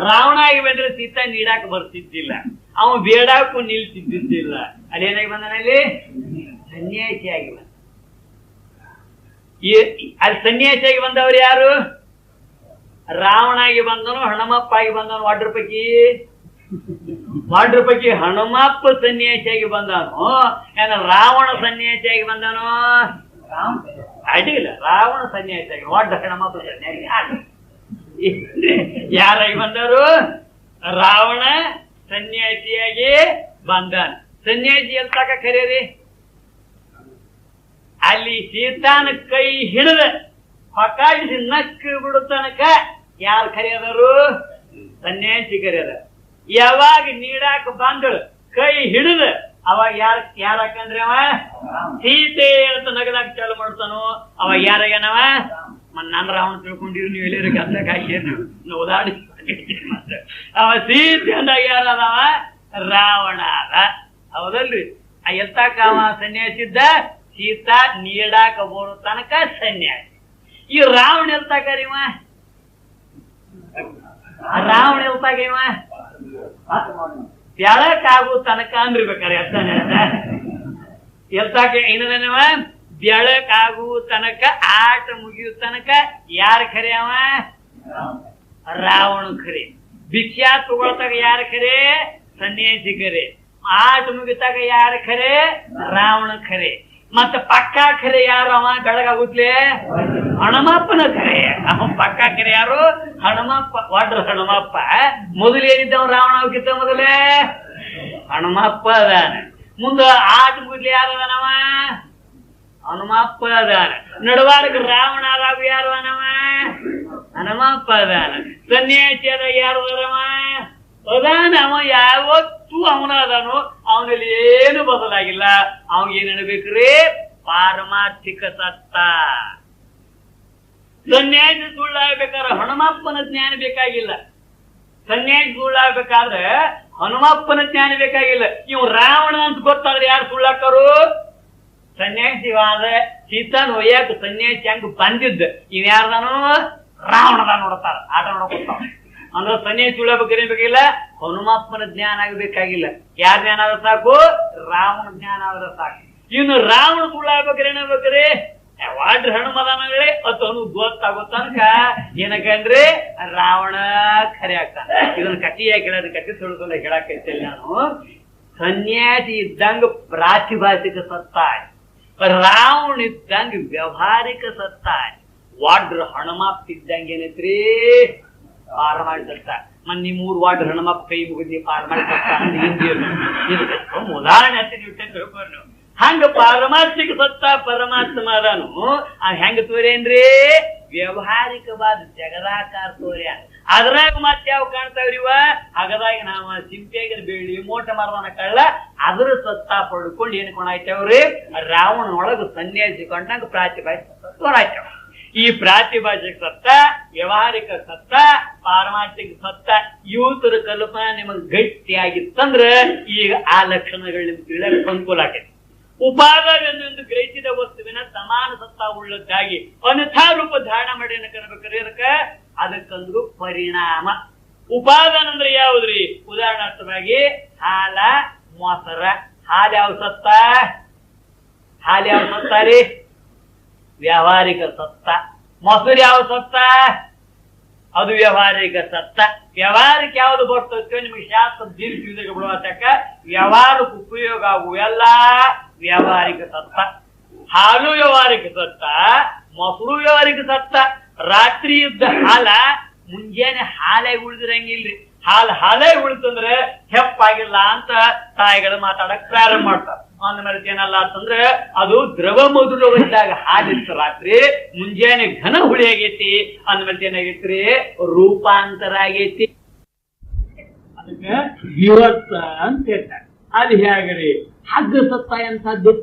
ರಾವಣ ಆಗಿ ಬಂದ್ರೆ ಸೀತಾ ನೀಡಾಕ ಬರ್ತಿದ್ದಿಲ್ಲ, ಅವ ಬೇಡಾಕು ನಿಲ್ತಿದ್ದಿದ್ದಿಲ್ಲ. ಅಲ್ಲೇನಾಗಿ ಬಂದಲ್ಲಿ ಸನ್ಯಾಸಿಯಾಗಿ ಬಂದ. ಅಲ್ಲಿ ಸನ್ಯಾಸಿಯಾಗಿ ಬಂದವ್ರು ಯಾರು? ರಾವಣ ಆಗಿ ಬಂದನು, ಹಣಮಪ್ಪ ಆಗಿ ಬಂದನು. ವಾಡ್ರ ಪೈಕಿ ಹನುಮಪ್ಪ ಸನ್ಯಾಸಿಯಾಗಿ ಬಂದನು, ಏನ ರಾವಣ ಸನ್ಯಾಸಿಯಾಗಿ ಬಂದನು? ಅಡ್ಡಿಲ್ಲ, ರಾವಣ ಸನ್ಯಾಸಿಯಾಗಿ, ವಾಡ್ರ ಹಣಮಪ್ಪ ಸನ್ಯಾಸಿ ಯಾರಾಗಿ ಬಂದರು? ರಾವಣ ಸನ್ಯಾಸಿಯಾಗಿ ಬಂದಾನ. ಸನ್ಯಾಸಿ ಎಲ್ತಾಕ ಕರೀರಿ? ಅಲ್ಲಿ ಸೀತಾನ ಕೈ ಹಿಡಿದ ಹೊಕಾಡಿಸಿ ನಕ್ಕು ಬಿಡು ತನಕ ಯಾರು ಕರೆಯದರು? ಸನ್ಯಾಸಿ ಕರೆಯದ. ಯಾವಾಗ ನೀಡಾಕ ಬಂದಳು ಕೈ ಹಿಡಿದ ಅವಾಗ ಯಾರಕ್ಕಂದ್ರೆ ಅವ ಸೀತೆ ಅಂತ ನಗದಾಕ ಚಾಲು ಮಾಡ್ತಾನೋ ಅವಾಗ ಯಾರಾಗನವ? ನನ್ನ ರಾವಣ ತಿಳ್ಕೊಂಡಿರು ನೀವು ಎಲ್ಲರೂ ಗದ್ದಕ್ಕೆ ಹಾಕಿ ಓದಾಡಿ ಅವ ಸೀತೆ ಅಂದಾಗ ಯಾರದವ? ರಾವಣ ಅದ. ಹೌದಲ್ರಿ? ಎತ್ತಾಕ ಅವ ಸನ್ಯಾಸಿದ್ದ, ಸೀತಾ ನೀಡಾಕ ಬರೋ ತನಕ ಸನ್ಯಾಸಿ. ಈ ರಾವಣ ಎಲ್ತಾಕರಿವ? ರಾವಣ ಎಲ್ತಾಗಿವ ಬೆಳಕಾಗೋ ತನಕ ಅಂದ್ರಿಬೇಕಾರೆ ಎತ್ತಾನೆ ಎಲ್ತಾಕ ಏನದನವ? ಬೆಳಕಾಗುವ ತನಕ, ಆಟ ಮುಗಿಯೋ ತನಕ ಯಾರ ಖರೆ ಅವ? ರಾವಣ ಖರೆ. ಭಿಕ್ಷಾ ತಗೊಳ್ತಾಗ ಯಾರ ಖರೆ? ಸನ್ಯಾಸಿ ಖರೆ. ಆಟ ಮುಗಿತಾಗ ಯಾರ ಖರೆ? ರಾವಣ ಖರೆ. ಮತ್ತ ಪಕ್ಕ ಖರೆ ಯಾರು? ಅವ ಬೆಳಗಾಗುತ್ತಲೇ ಹಣಮಪ್ಪನ ಖರೆ. ಅವ ಪಕ್ಕ ಖರೆ ಯಾರು? ಹಣಮಪ್ಪ. ವಾಡ್ರ ಹಣಮಪ್ಪ. ಮೊದಲು ಏನಿದ್ದವ ರಾವಣ ಅವಕ್ಕಿಂತ ಮೊದಲೇ ಹಣಮಪ್ಪ ಅದಾನ. ಮುಂದ ಆಟ ಮುಗಿದ್ಲಿ ಯಾರು ಅದಾನವ? ಹನುಮಪ್ಪ ಅದಾನ. ನಡವಾರಕ ರಾವಣ ಆದಾಗ ಯಾರು ಅನವ? ಹನುಮಪ್ಪ ಅದಾನ. ಸನ್ಯಾಸಿ ಆದಾಗ ಯಾರು ಅದಾರವ? ಅದಾನ. ಅವ ಯಾವತ್ತೂ ಅವನ ಅದಾನು. ಅವನಲ್ಲಿ ಏನು ಬದಲಾಗಿಲ್ಲ. ಅವನಿಗೇನ್ ಹೇಳ್ಬೇಕ್ರಿ? ಪಾರಮಾರ್ಥಿಕ ಸತ್ತ. ಸನ್ಯಾಸಿ ಸುಳ್ಳಾಗಬೇಕಾದ್ರೆ ಹನುಮಪ್ಪನ ಜ್ಞಾನ ಬೇಕಾಗಿಲ್ಲ. ಸನ್ಯಾಸಿ ಸುಳ್ಳಾಗಬೇಕಾದ್ರೆ ಹನುಮಪ್ಪನ ಜ್ಞಾನ ಬೇಕಾಗಿಲ್ಲ. ಇವ್ ರಾವಣ ಅಂತ ಗೊತ್ತಾದ್ರೆ ಯಾರು ಸುಳ್ಳಾಕರು? ಸನ್ಯಾಸಿವಾದ ಸೀತಾನ್ ಒಯ್ಯಾಕ ಸನ್ಯಾಸಿ ಹಂಗ ಬಂದಿದ್ದ ಇವ್ಯಾರ್ದಾನು? ರಾವಣದ ನೋಡ್ತಾರ, ಆಟ ನೋಡ್ಕೊತಾವ. ಅಂದ್ರೆ ಸನ್ಯಾಸಿ ಉಳಬೇಕೇನಿಲ್ಲ, ಹನುಮಪ್ಪನ ಜ್ಞಾನ ಆಗಬೇಕಾಗಿಲ್ಲ. ಯಾರ ಜ್ಞಾನ ಆದ್ರೆ ಸಾಕು? ರಾವಣ ಜ್ಞಾನ ಆದ್ರೆ ಸಾಕು. ಇನ್ನು ರಾವಣ ಸುಳ್ಳಾಗ್ಬೇಕ್ರೇನಾಗ್ಬೇಕ್ರಿ? ವಾಡ್ರ ಹನುಮದಾನ ಹೇಳಿ ಅದು ಅವನು ಗೊತ್ತಾಗೋ ತನಕ ಏನಕಂದ್ರೆ ರಾವಣ ಖರೆ ಆಗ್ತಾನ. ಇದನ್ನ ಕಟ್ಟಿಯಾಗಿ ಹೇಳೋದು ಕಟ್ಟಿ ಸುಳ್ಕೊಂಡು ಹೇಳಾಕೈತಿಲ್ಲ ನಾನು. ಸನ್ಯಾಸಿ ಇದ್ದಂಗ ಪ್ರಾತಿಭಾಸಿಕ ಸತ್ತ, ರಾವಣ ಇದ್ದಂಗ ವ್ಯವಹಾರಿಕ ಸತ್ತ. ವಾಡ್ರ ಹಣಮಪ್ಪ ಇದ್ದಂಗ ಏನೈತ್ರಿ? ಪಾರ ಮಾಡಿ ಸತ್ತ. ಮನ್ನಿ 3 ವಾಡ್ರ ಹಣಮಪ್ಪ ಕೈ ಮುಗಿದ್ ಪಾರ ಮಾಡಿ ಸತ್ತ ಇದು ಉದಾಹರಣೆ ಅಂತ ನೀವು ತಿಳ್ಕೊಂಡು. ಹಂಗ ಪಾರಮಾರ್ಥಿಕ ಸತ್ತ ಪರಮಾತ್ಮ ಅದಾನು. ಹೆಂಗ ತೋರೇನ್ರಿ? ವ್ಯವಹಾರಿಕವಾದ ಜಗದಾಕಾರ ತೋರ್ಯ. ಅದ್ರಾಗ ಮತ್ತೆ ಯಾವ ಕಾಣ್ತಾವ್ರಿವ? ಹಗದಾಗ ನಾವ ಸಿಂಪಿಯಾಗಿನ ಬೇಳಿ ಮೋಟ ಮರದನ ಕಳ್ಳ ಅದ್ರ ಸತ್ತ ಪಡ್ಕೊಂಡು ಏನ್ ಕೊಂಡಾಯ್ತೇವ್ರಿ? ರಾವಣ ಒಳಗ ಸನ್ಯಾಸಿ ಕೊಂಡಂಗ ಪ್ರಾತಿಭಾಸ ತೋರಾಯ್ತೇವ. ಈ ಪ್ರಾತಿಭಾಷಿಕ ಸತ್ತ, ವ್ಯವಹಾರಿಕ ಸತ್ತ, ಪಾರಮಾರ್ಥಿಕ ಸತ್ತ ಇವತ್ತರ ಕಲ್ಪನಾ ನಿಮಗೆ ಗಟ್ಟಿಯಾಗಿತ್ತಂದ್ರ ಈಗ ಆ ಲಕ್ಷಣಗಳಿಂದ ತಿಳಿಯಕ್ಕೆ ಅನುಕೂಲ ಆಗೈತಿ. ಉಪಾದಾನವೆಂದು ಗ್ರಹಿಸಿದ ವಸ್ತುವಿನ ಸಮಾನ ಸತ್ತ ಉಳ್ಳದ್ದಾಗಿ ಅನ್ಯಥಾ ರೂಪ ಧಾರಣ ಮಾಡಿ ಕರಿಬೇಕ ಅದಕ್ಕಂದ್ರು ಪರಿಣಾಮ. ಉಪಾದಾನ ಅಂದ್ರೆ ಯಾವ್ದ್ರಿ? ಉದಾಹರಣಾರ್ಥವಾಗಿ ಹಾಲ, ಮೊಸರ. ಹಾಲು ಯಾವ ಸತ್ತ? ಹಾಲು ಯಾವ ಸತ್ತ ರೀ? ವ್ಯಾವಹಾರಿಕ ಸತ್ತ. ಮೊಸರು ಯಾವ ಸತ್ತ? ಅದು ವ್ಯಾವಹಾರಿಕ ಸತ್ತ. ವ್ಯವಹಾರಕ್ಕೆ ಯಾವ್ದು ಬರ್ತೈತೆ ನಿಮಗೆ ಶಾಸ್ತ್ರ ದೀರ್ಘ ಬಿಡುವತಕ್ಕ ವ್ಯವಹಾರಕ್ಕೆ ಉಪಯೋಗ ಆಗುವ ಎಲ್ಲ ವ್ಯಾವಹಾರಿಕ ಸತ್ತ. ಹಾಲು ವ್ಯಾವಹಾರಿಕ ಸತ್ತ, ಮೊಸರು ವ್ಯಾವಹಾರಿಕ ಸತ್ತ. ರಾತ್ರಿ ಇದ್ದ ಹಾಲ ಮುಂಜಾನೆ ಹಾಲೇ ಉಳಿದಿರಂಗಿಲ್ರಿ. ಹಾಲೇ ಉಳಿತಂದ್ರೆ ಹೆಪ್ಪಾಗಿಲ್ಲ ಅಂತ ತಾಯಿಗಳು ಮಾತಾಡಕ್ ಪ್ರಾರಂಭ ಮಾಡ್ತಾರ. ಅಂದ್ಮೇಲೆ ಏನಲ್ಲ ಅಂತಂದ್ರೆ ಅದು ದ್ರವ ಮಧುರವಿದ್ದಾಗ ಹಾಲಿತ್ತು ರಾತ್ರಿ, ಮುಂಜಾನೆ ಘನ ಹುಳಿ ಆಗೈತಿ. ಅಂದ್ಮೇಲೆ ಏನಾಗೈತ್ರಿ? ರೂಪಾಂತರ ಆಗೈತಿ. ಅದಕ್ಕೆ ವಿವರ್ತ ಅಂತ ಹೇಳ್ತಾರೆ. ಅದು ಹೇಗ್ರಿ? ಹಗ್ಗ ಸತ್ತ ಎಂತದ್ದು?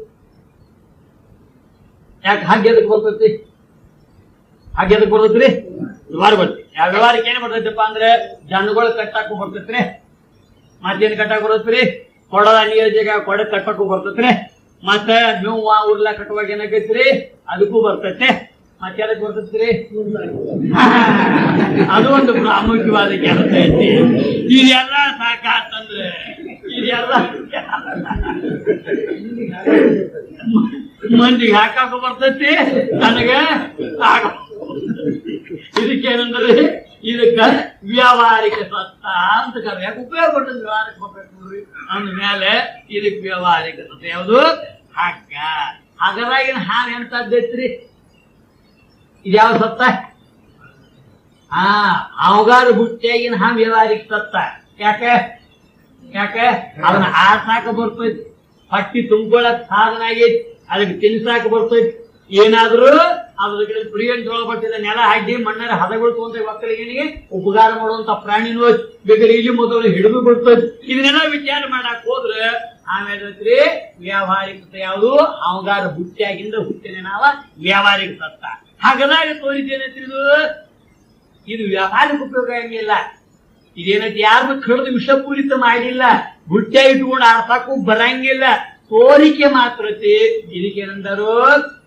ಯಾಕೆ ಹಗ್ಗ ಎದಕ್ ಬರ್ತೈತಿ? ಹಗ್ಗ ಎದಕ್ ಬರ್ತೈತ್ರಿ? ವ್ಯವಹಾರ ಬರ್ತೈತಿ. ಯಾವ ವ್ಯವಹಾರಕ್ಕೆ ಏನ್ ಬರ್ತೈತಪ್ಪ ಅಂದ್ರೆ ಜನಗಳು ಕಟ್ಟಾಕು ಬರ್ತೈತ್ರಿ. ಮತ್ತೇನ್ ಕಟ್ಟಾಕ ಬರ್ತೈತ್ರಿ? ಕೊಡದ ನೀರ ಜಾಗ ಕೊಡ ಕಟ್ಟಕ್ಕೂ ಬರ್ತೈತ್ರಿ. ಮತ್ತ ನೀವು ಉರ್ಲಾ ಕಟ್ಟುವಾಗ ಏನಾಗೈತ್ರಿ? ಅದಕ್ಕೂ ಬರ್ತೈತೆ. ಮತ್ತೆ ಅದಕ್ಕೆ ಬರ್ತೈತ್ರಿ? ಅದು ಒಂದು ಪ್ರಾಮುಖ್ಯವಾದ ಕೆಲಸ ಐತಿ. ಇದೆಲ್ಲ ಸಾಕಾತಂದ್ರೆ ಇದೆಲ್ಲ ಮಂದಿಗೆ ಹಾಕಾಕ ಬರ್ತೈತಿ, ನನಗ ಇದಕ್ಕೇನಂದ್ರೆ ಇದಕ್ಕ ವ್ಯಾವಹಾರಿಕ ಸತ್ತ ಅಂತ ಕರೆ. ಯಾಕೆ ಉಪಯೋಗ ಕೊಟ್ಟದ್ದು ವ್ಯವಹಾರಕ್ಕೆ ಬರ್ಬೇಕು ನೋಡ್ರಿ. ಅಂದ್ಮೇಲೆ ಇದಕ್ ವ್ಯಾವಹಾರಿಕ ಸತ್ತ ಯಾವುದು? ಹಗ್ಗ. ಹಗರಾಗಿನ ಹಾವು ಎಂತದ್ದೈತ್ರಿ? ಇದ್ಯಾವ ಸತ್ತ? ಅವಗಾರ ಬುಟ್ಟಿಯಾಗಿನ ಹಾವು ವ್ಯಾವಹಾರಿಕ ಸತ್ತ. ಯಾಕೆ ಅದನ್ನ ಆರ್ಸಾಕ ಬರ್ತೈತಿ, ಹೊಟ್ಟಿ ತುಂಬ್ಕೊಳಕ್ ಸಾಧನ ಆಗೈತಿ, ಅದಕ್ಕೆ ತಿನ್ಸಾಕ ಬರ್ತೈತಿ. ಏನಾದ್ರೂ ಅದ್ರ ಪ್ರಿಯಂಜೊಳ ಬಟ್ಟಿದ ನೆಲ ಹಾಕಿ ಮಣ್ಣರ ಹದಗಳು ತಗೊಂತ ಮಕ್ಕಳಿಗೆ ಉಪಕಾರ ಮಾಡುವಂತ ಪ್ರಾಣಿನೂ ಬೇಕಾದ್ರೆ ಇಲ್ಲಿ ಮೊದಲು ಹಿಡಿದು ಬಿಡ್ತೈತಿ. ಇದನ್ನೆಲ್ಲ ವಿಚಾರ ಮಾಡಕ್ ಹೋದ್ರೆ ಆಮೇಲೆ ವ್ಯಾವಹಾರಿಕತೆ ಯಾವುದು? ಅವಗಾರ ಹುಟ್ಟಿಯಾಗಿಂದ ಹುಟ್ಟಿನ ನಾವ ವ್ಯಾವಹಾರಿಕ ಸತ್ತ. ಹಾಗದಾಗ ತೋರಿದ್ದೇನೈತಿ ಇದು ವ್ಯಾವಹಾರಿಕ ಉಪಯೋಗ ಹಂಗಿಲ್ಲ. ಇದೇನೈತಿ? ಯಾರು ಕಳೆದು ವಿಷಪೂರಿತ ಮಾಡಿಲ್ಲ, ಹುಟ್ಟಿಯ ಇಟ್ಕೊಂಡು ಆರ್ಸಕ್ಕೂ ಬರಂಗಿಲ್ಲ, ತೋರಿಕೆ ಮಾತ್ರತೆ. ಇದಕ್ಕೇನಂದರು?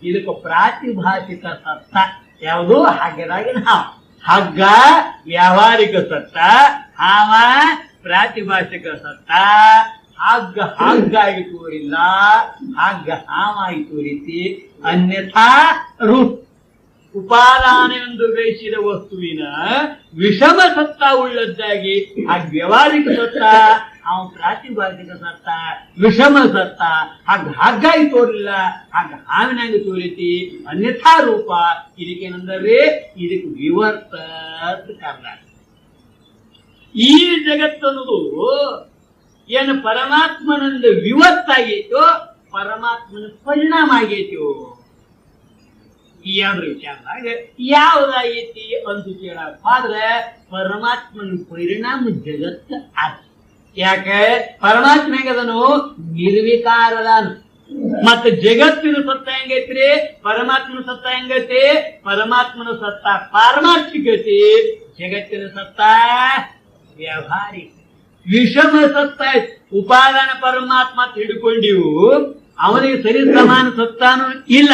ಇದಕ್ಕೆ ಪ್ರಾತಿಭಾಷಿಕ ಸತ್ತ. ಯಾವುದು? ಹಗ್ಗದಾಗಿನ ಹಾವು. ಹಗ್ಗ ವ್ಯಾವಹಾರಿಕ ಸತ್ತ, ಹಾವ ಪ್ರಾತಿಭಾಷಿಕ ಸತ್ತ. ಹಗ್ಗ ಹಗ್ಗಾಗಿ ತೋರಿಲ್ಲ, ಹಗ್ಗ ಹಾವಾಗಿ ತೋರಿಸಿ. ಅನ್ಯಥಾ ರೂಪ ಉಪಾದಾನವೆಂದು ಗ್ರಹಿಸಿದ ವಸ್ತುವಿನ ವಿಷಮ ಸತ್ತ ಉಳ್ಳದ್ದಾಗಿ ಆ ವ್ಯಾವಹಾರಿಕ ಸತ್ತ, ಅವನು ಪ್ರಾತಿಭಾಷಿಕ ಸತ್ತ, ವಿಷಮ ಸತ್ತ. ಹಗ್ಗಾಗಿ ತೋರಿಲ್ಲ, ಹಾಗ ಹಾವಿನಾಗಿ ತೋರಿತಿ. ಅನ್ಯಥಾ ರೂಪ. ಇದಕ್ಕೇನಂದ್ರೆ ಇದಕ್ಕೆ ವಿವರ್ತ ಕಾರಣ. ಈ ಜಗತ್ತನ್ನೋದು ಏನು ಪರಮಾತ್ಮನಿಂದ ವಿವರ್ತ ಆಗೈತೋ, ಪರಮಾತ್ಮನ ಪರಿಣಾಮ ಆಗೈತೋ, ಈ ಎರಡು ವಿಚಾರದಾಗ ಯಾವ್ದಾಗೈತಿ ಅಂತ ಕೇಳಾದ್ರೆ ಪರಮಾತ್ಮನ ಪರಿಣಾಮ ಜಗತ್ತು ಆತ. ಯಾಕೆ? ಪರಮಾತ್ಮ ಹೆಂಗದನು? ನಿರ್ವಿಕಾರದಾನು. ಮತ್ತ ಜಗತ್ತಿನ ಸತ್ತ ಹೆಂಗೈತ್ರಿ? ಪರಮಾತ್ಮನ ಸತ್ತ ಹೆಂಗೈತಿ? ಪರಮಾತ್ಮನ ಸತ್ತ ಪಾರಮಾರ್ಥಿಕತೆ, ಜಗತ್ತಿನ ಸತ್ತ ವ್ಯಾವಹಾರಿಕ. ವಿಷಮ ಸತ್ತ ಉಪಾದಾನ ಪರಮಾತ್ಮ ಹಿಡ್ಕೊಂಡಿವು, ಅವನಿಗೆ ಸರಿ ಸಮಾನ ಸತ್ತಾನು ಇಲ್ಲ.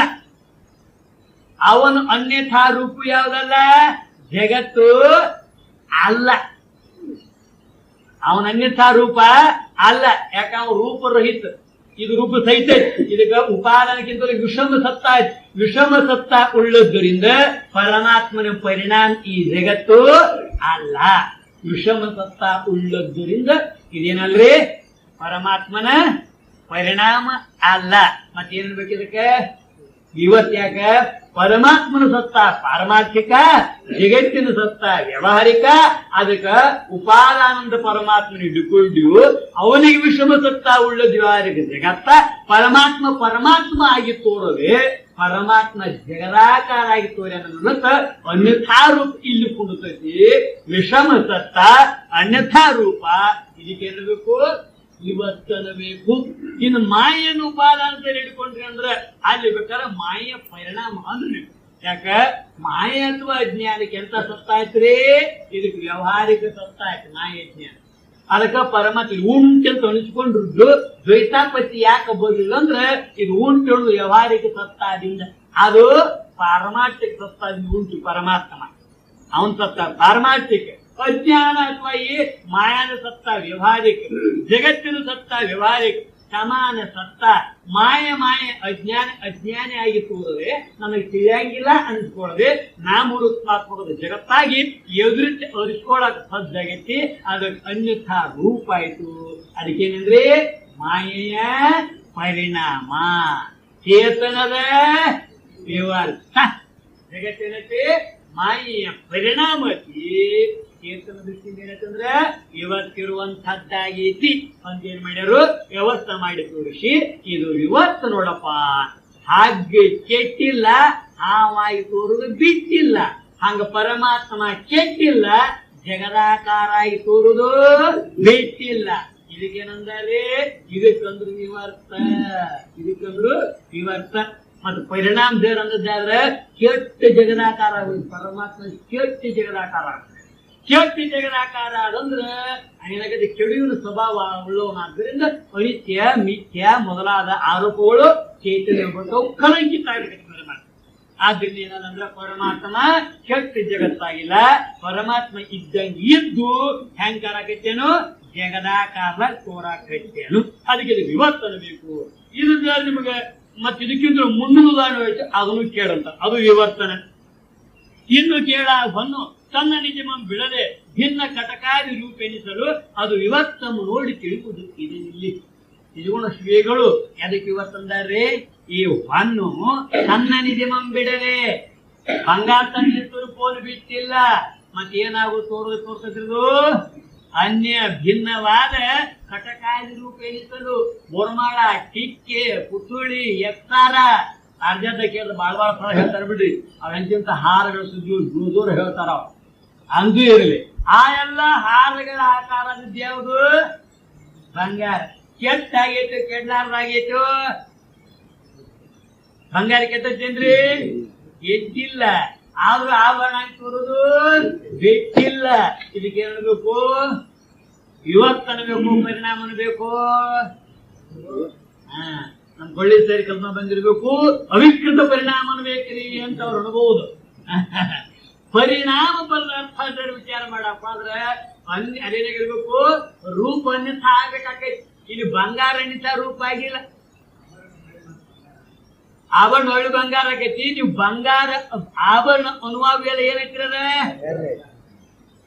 ಅವನು ಅನ್ಯಥಾ ರೂಪ ಯಾವುದಲ್ಲ? ಜಗತ್ತು ಅಲ್ಲ. ಅವನ ಅನ್ಯಥಾ ರೂಪ ಅಲ್ಲ. ಯಾಕ? ಅವನು ರೂಪರಹಿತ, ಇದು ರೂಪ ಸಹಿತ. ಇದಕ್ಕೆ ಉಪಾದಾನಕ್ಕಿಂತ ವಿಷಮ ಸತ್ತ. ವಿಷಮ ಸತ್ತ ಉಳ್ಳದ್ದರಿಂದ ಪರಮಾತ್ಮನ ಪರಿಣಾಮ ಈ ಜಗತ್ತು ಅಲ್ಲ. ವಿಷಮ ಸತ್ತ ಉಳ್ಳದ್ದರಿಂದ ಇದೇನಲ್ರಿ? ಪರಮಾತ್ಮನ ಪರಿಣಾಮ ಅಲ್ಲ. ಮತ್ತೇನ್ ಬೇಕಿದಕ್ಕೆ? ಇವತ್ತು ಯಾಕ? ಪರಮಾತ್ಮನ ಸತ್ತ ಪಾರಮಾರ್ಥಿಕ, ಜಗತ್ತಿನ ಸತ್ತ ವ್ಯಾವಹಾರಿಕ. ಅದಕ್ಕ ಉಪಾದಾನಂದ ಪರಮಾತ್ಮನ ಹಿಡ್ಕೊಂಡು ಅವನಿಗೆ ವಿಷಮ ಸತ್ತ ಉಳ್ಳದ ವ್ಯಾವಹಾರಿಕ ಜಗತ್ತ. ಪರಮಾತ್ಮ ಆಗಿ ತೋರದೆ ಪರಮಾತ್ಮ ಜಗದಾಕಾರ ಆಗಿ ತೋರಿ ಅನ್ನೋದಕ್ಕ ಅನ್ಯಥಾ ರೂಪ ಇಲ್ಲಿ ಕುಂದತೈತಿ. ವಿಷಮ ಸತ್ತ ಅನ್ಯಥಾ ರೂಪ. ಇದಕ್ಕೇನಬೇಕು? ಇವತ್ತನಬೇಕು. ಇನ್ನು ಮಾಯನ್ನು ಉಪಾದಾನ ಹಿಡ್ಕೊಂಡ್ರಿ ಅಂದ್ರೆ ಅಲ್ಲಿ ಬೇಕಾದ್ರೆ ಮಾಯ ಪರಿಣಾಮ ಅಂದ್ರೆ ಯಾಕ ಮಾಯೆ ಅಥವಾ ಅಜ್ಞಾನಕ್ಕೆ ಎಂತ ಸತ್ತ ಆಯ್ತ್ರಿ? ಇದಕ್ಕೆ ವ್ಯವಹಾರಿಕ ಸತ್ತ ಆಯ್ತು ಮಾಯೆ ಅಜ್ಞಾನ. ಅದಕ್ಕ ಪರಮಾತ್ಮ ಉಂಟಂತ ಅನಿಸ್ಕೊಂಡ್ರು ದ್ವೈತಾಪತ್ತಿ ಯಾಕೆ ಬರಲಿಲ್ಲ ಅಂದ್ರೆ ಇದು ಉಂಟು ವ್ಯವಹಾರಿಕ ಸತ್ತಾದಿಂದ. ಅದು ಪಾರಮಾರ್ಥಿಕ ಸತ್ತಾದಿಂದ ಉಂಟು ಪರಮಾತ್ಮ ಅವನ್ ಸತ್ತ ಪಾರಮಾರ್ಥಿಕ. ಅಜ್ಞಾನ ಅಥವಾ ಈ ಮಾಯಾನ ಸತ್ತ ವ್ಯವಹಾರಿಕ, ಜಗತ್ತಿನ ಸತ್ತ ವ್ಯವಹಾರಿಕ, ಸಮಾನ ಸತ್ತ. ಮಾಯ ಅಜ್ಞಾನಿ ಆಗಿ ತೋರದೆ ನನಗೆ ತಿಳಿಯಂಗಿಲ್ಲ ಅನ್ಸ್ಕೊಳ್ಳದೆ ನಾಮರೂಪಾತ್ಮಕದ ಜಗತ್ತಾಗಿ ಎದುರಿಸಿ ಅರಿಸ್ಕೊಳಕ್ ಸಜ್ಜಾಗೈತಿ. ಅದಕ್ಕೆ ಅನ್ಯಥಾ ರೂಪ ಆಯ್ತು. ಅದಕ್ಕೇನಂದ್ರೆ ಮಾಯೆಯ ಪರಿಣಾಮ, ಚೇತನದ ವಿವರ್ತ. ಜಗತ್ತಿನಕ್ಕೆ ಮಾಯೆಯ ಪರಿಣಾಮ ಚೇತನ ದೃಷ್ಟಿಯಿಂದ ಏನಂತಂದ್ರೆ ಇವತ್ತಿರುವಂತದ್ದಾಗೈತಿ ಅಂತೇನ್ ಮಾಡ್ಯಾರು? ವ್ಯವಸ್ಥೆ ಮಾಡಿ ತೋರಿಸಿ ಇದು ವಿವರ್ತ ನೋಡಪ್ಪ, ಹಾಗೆ ಕೆಟ್ಟಿಲ್ಲ, ಹಾವಾಗಿ ತೋರುದು ಬಿಟ್ಟಿಲ್ಲ. ಹಂಗ ಪರಮಾತ್ಮ ಕೆಟ್ಟಿಲ್ಲ, ಜಗದಾಕಾರ ಆಗಿ ತೋರುದು ಬಿಟ್ಟಿಲ್ಲ. ಇದಕ್ಕೇನಂದ್ರೆ ಇದಕ್ಕಂದ್ರು ವಿವರ್ತ, ಇದಕ್ಕಂದ್ರು ವಿವರ್ತ. ಮತ್ತು ಪರಿಣಾಮ ದೇವ್ರ ಅಂದದ್ದಾದ್ರೆ ಕೆಟ್ಟ ಜಗದಾಕಾರ ಆಗೋದು. ಪರಮಾತ್ಮ ಕೆಟ್ಟ ಜಗದಾಕಾರ ಆಗುತ್ತೆ. ಕೆಟ್ಟ ಜಗದಾಕಾರ ಅದಂದ್ರ ಏನಾಗುತ್ತೆ? ಕೆಡುವಿನ ಸ್ವಭಾವ ಉಳ್ಳವನಾದ್ದರಿಂದ ಅನಿತ್ಯ ಮಿಥ್ಯ ಮೊದಲಾದ ಆರೋಪಗಳು ಚೈತನ್ಯ ಬರ್ತಾವು, ಕಳಂಕಿತ ಆಗಬೇಕು ಪರಮಾತ್ಮ. ಆದ್ರಿಂದ ಏನಂದ್ರೆ ಪರಮಾತ್ಮ ಕೆಟ್ಟ ಜಗತ್ತಾಗಿಲ್ಲ, ಪರಮಾತ್ಮ ಇದ್ದಂಗೆ ಇದ್ದು ಹೆಂಗ್ ಕಾರಾಕತ್ತೇನು? ಜಗದಾಕಾರ ತೋರಾಕತ್ತೇನು. ಅದಕ್ಕೆ ಇದು ವಿವರ್ತನ ಬೇಕು. ಇದರಿಂದ ನಿಮಗೆ ಮತ್ತೆ ಇದಕ್ಕಿಂತ ಮುಂದಿನ ಉದಾಹರಣೆ ಹೇಳ್ತು, ಅದನ್ನು ಕೇಳಂತ, ಅದು ವಿವರ್ತನ. ಇನ್ನು ಕೇಳ ಹೊನ್ನು ತನ್ನ ನಿಜಮ ಬಿಡದೆ ಭಿನ್ನ ಕಟಕಾದಿ ರೂಪೆನಿಸಲು ಅದು ವಿವರ್ತಮ ನೋಡಿ ತಿಳಿಯುವುದು. ಇಲ್ಲಿ ನಿಜಗುಣ ಶ್ರೀಗಳು ಅದಕ್ಕೆ ವಿವರ್ತಂದಾರೆ. ಈ ಹೊನ್ನು ತನ್ನ ನಿಜಮ ಬಿಡದೆ ಬಂಗಾರ ತಂದಿರ್ತರು ಪೋಲು ಬಿಟ್ಟಿಲ್ಲ. ಮತ್ತೇನಾಗು ತೋರ್ಸದಿರುದು ಅನ್ಯ ಭಿನ್ನವಾದ ಕಟಕಾದಿ ರೂಪೆನಿಸಲು ಬೋರ್ಮಾಳ, ಟಿಕ್ಕೆ, ಪುತ್ತುಳಿ, ಎತ್ತಾರ ಅರ್ಜದ ಕೇಳಿದ ಬಾಳ್ ಸಲ ಹೇಳ್ತಾರ ಬಿಡ್ರಿ. ಅವೆಂತ ಹಾರಗಳ ಸುದ್ದಿ ದೂರ ಹೇಳ್ತಾರ. ಅಂದು ಇರಲಿ ಆ ಎಲ್ಲ ಹಾರಗಳ ಆಕಾರದಿದ್ದು ಯಾವುದು? ಬಂಗಾರ. ಕೆಟ್ಟಾಗೈತು, ಕೆಡ್ಲಾರ್ದಾಗೈತು. ಬಂಗಾರ ಕೆಟ್ಟೇನ್ರಿ? ಎದ್ದಿಲ್ಲ, ಆದ್ರೂ ಆಭರಣ ತೋರುದು ಬಿಟ್ಟಿಲ್ಲ. ಇದಕ್ಕೆ ಏನ್ಬೇಕು? ವಿವರ್ತನ ಬೇಕು, ಪರಿಣಾಮನ ಬೇಕು. ನಮ್ ಕೊಳ್ಳಿ ಸೇರಿ ಕಲ್ಪನೆ ಬಂದಿರ್ಬೇಕು, ಅವಿಕೃತ ಪರಿಣಾಮನ ಬೇಕ್ರಿ ಅಂತ ಅವ್ರು ಅನ್ಬಹುದು. ಪರಿಣಾಮ ಬಲ್ಲ ಅರ್ಥ ವಿಚಾರ ಮಾಡಪ್ಪ ಆದ್ರೆ ಅದೇನಾಗಿರ್ಬೇಕು? ರೂಪ ಅನ್ಯಥ ಆಗ್ಬೇಕಾಕೈತಿ. ಇಲ್ಲಿ ಬಂಗಾರ ಅನ್ಯಥ ರೂಪ ಆಗಿಲ್ಲ. ಆಭರಣ ಒಳ್ಳೆ ಬಂಗಾರ ಆಗೈತಿ. ನೀವು ಬಂಗಾರ ಆಭರಣ ಅನುಭವ ಏನೈತಿರದ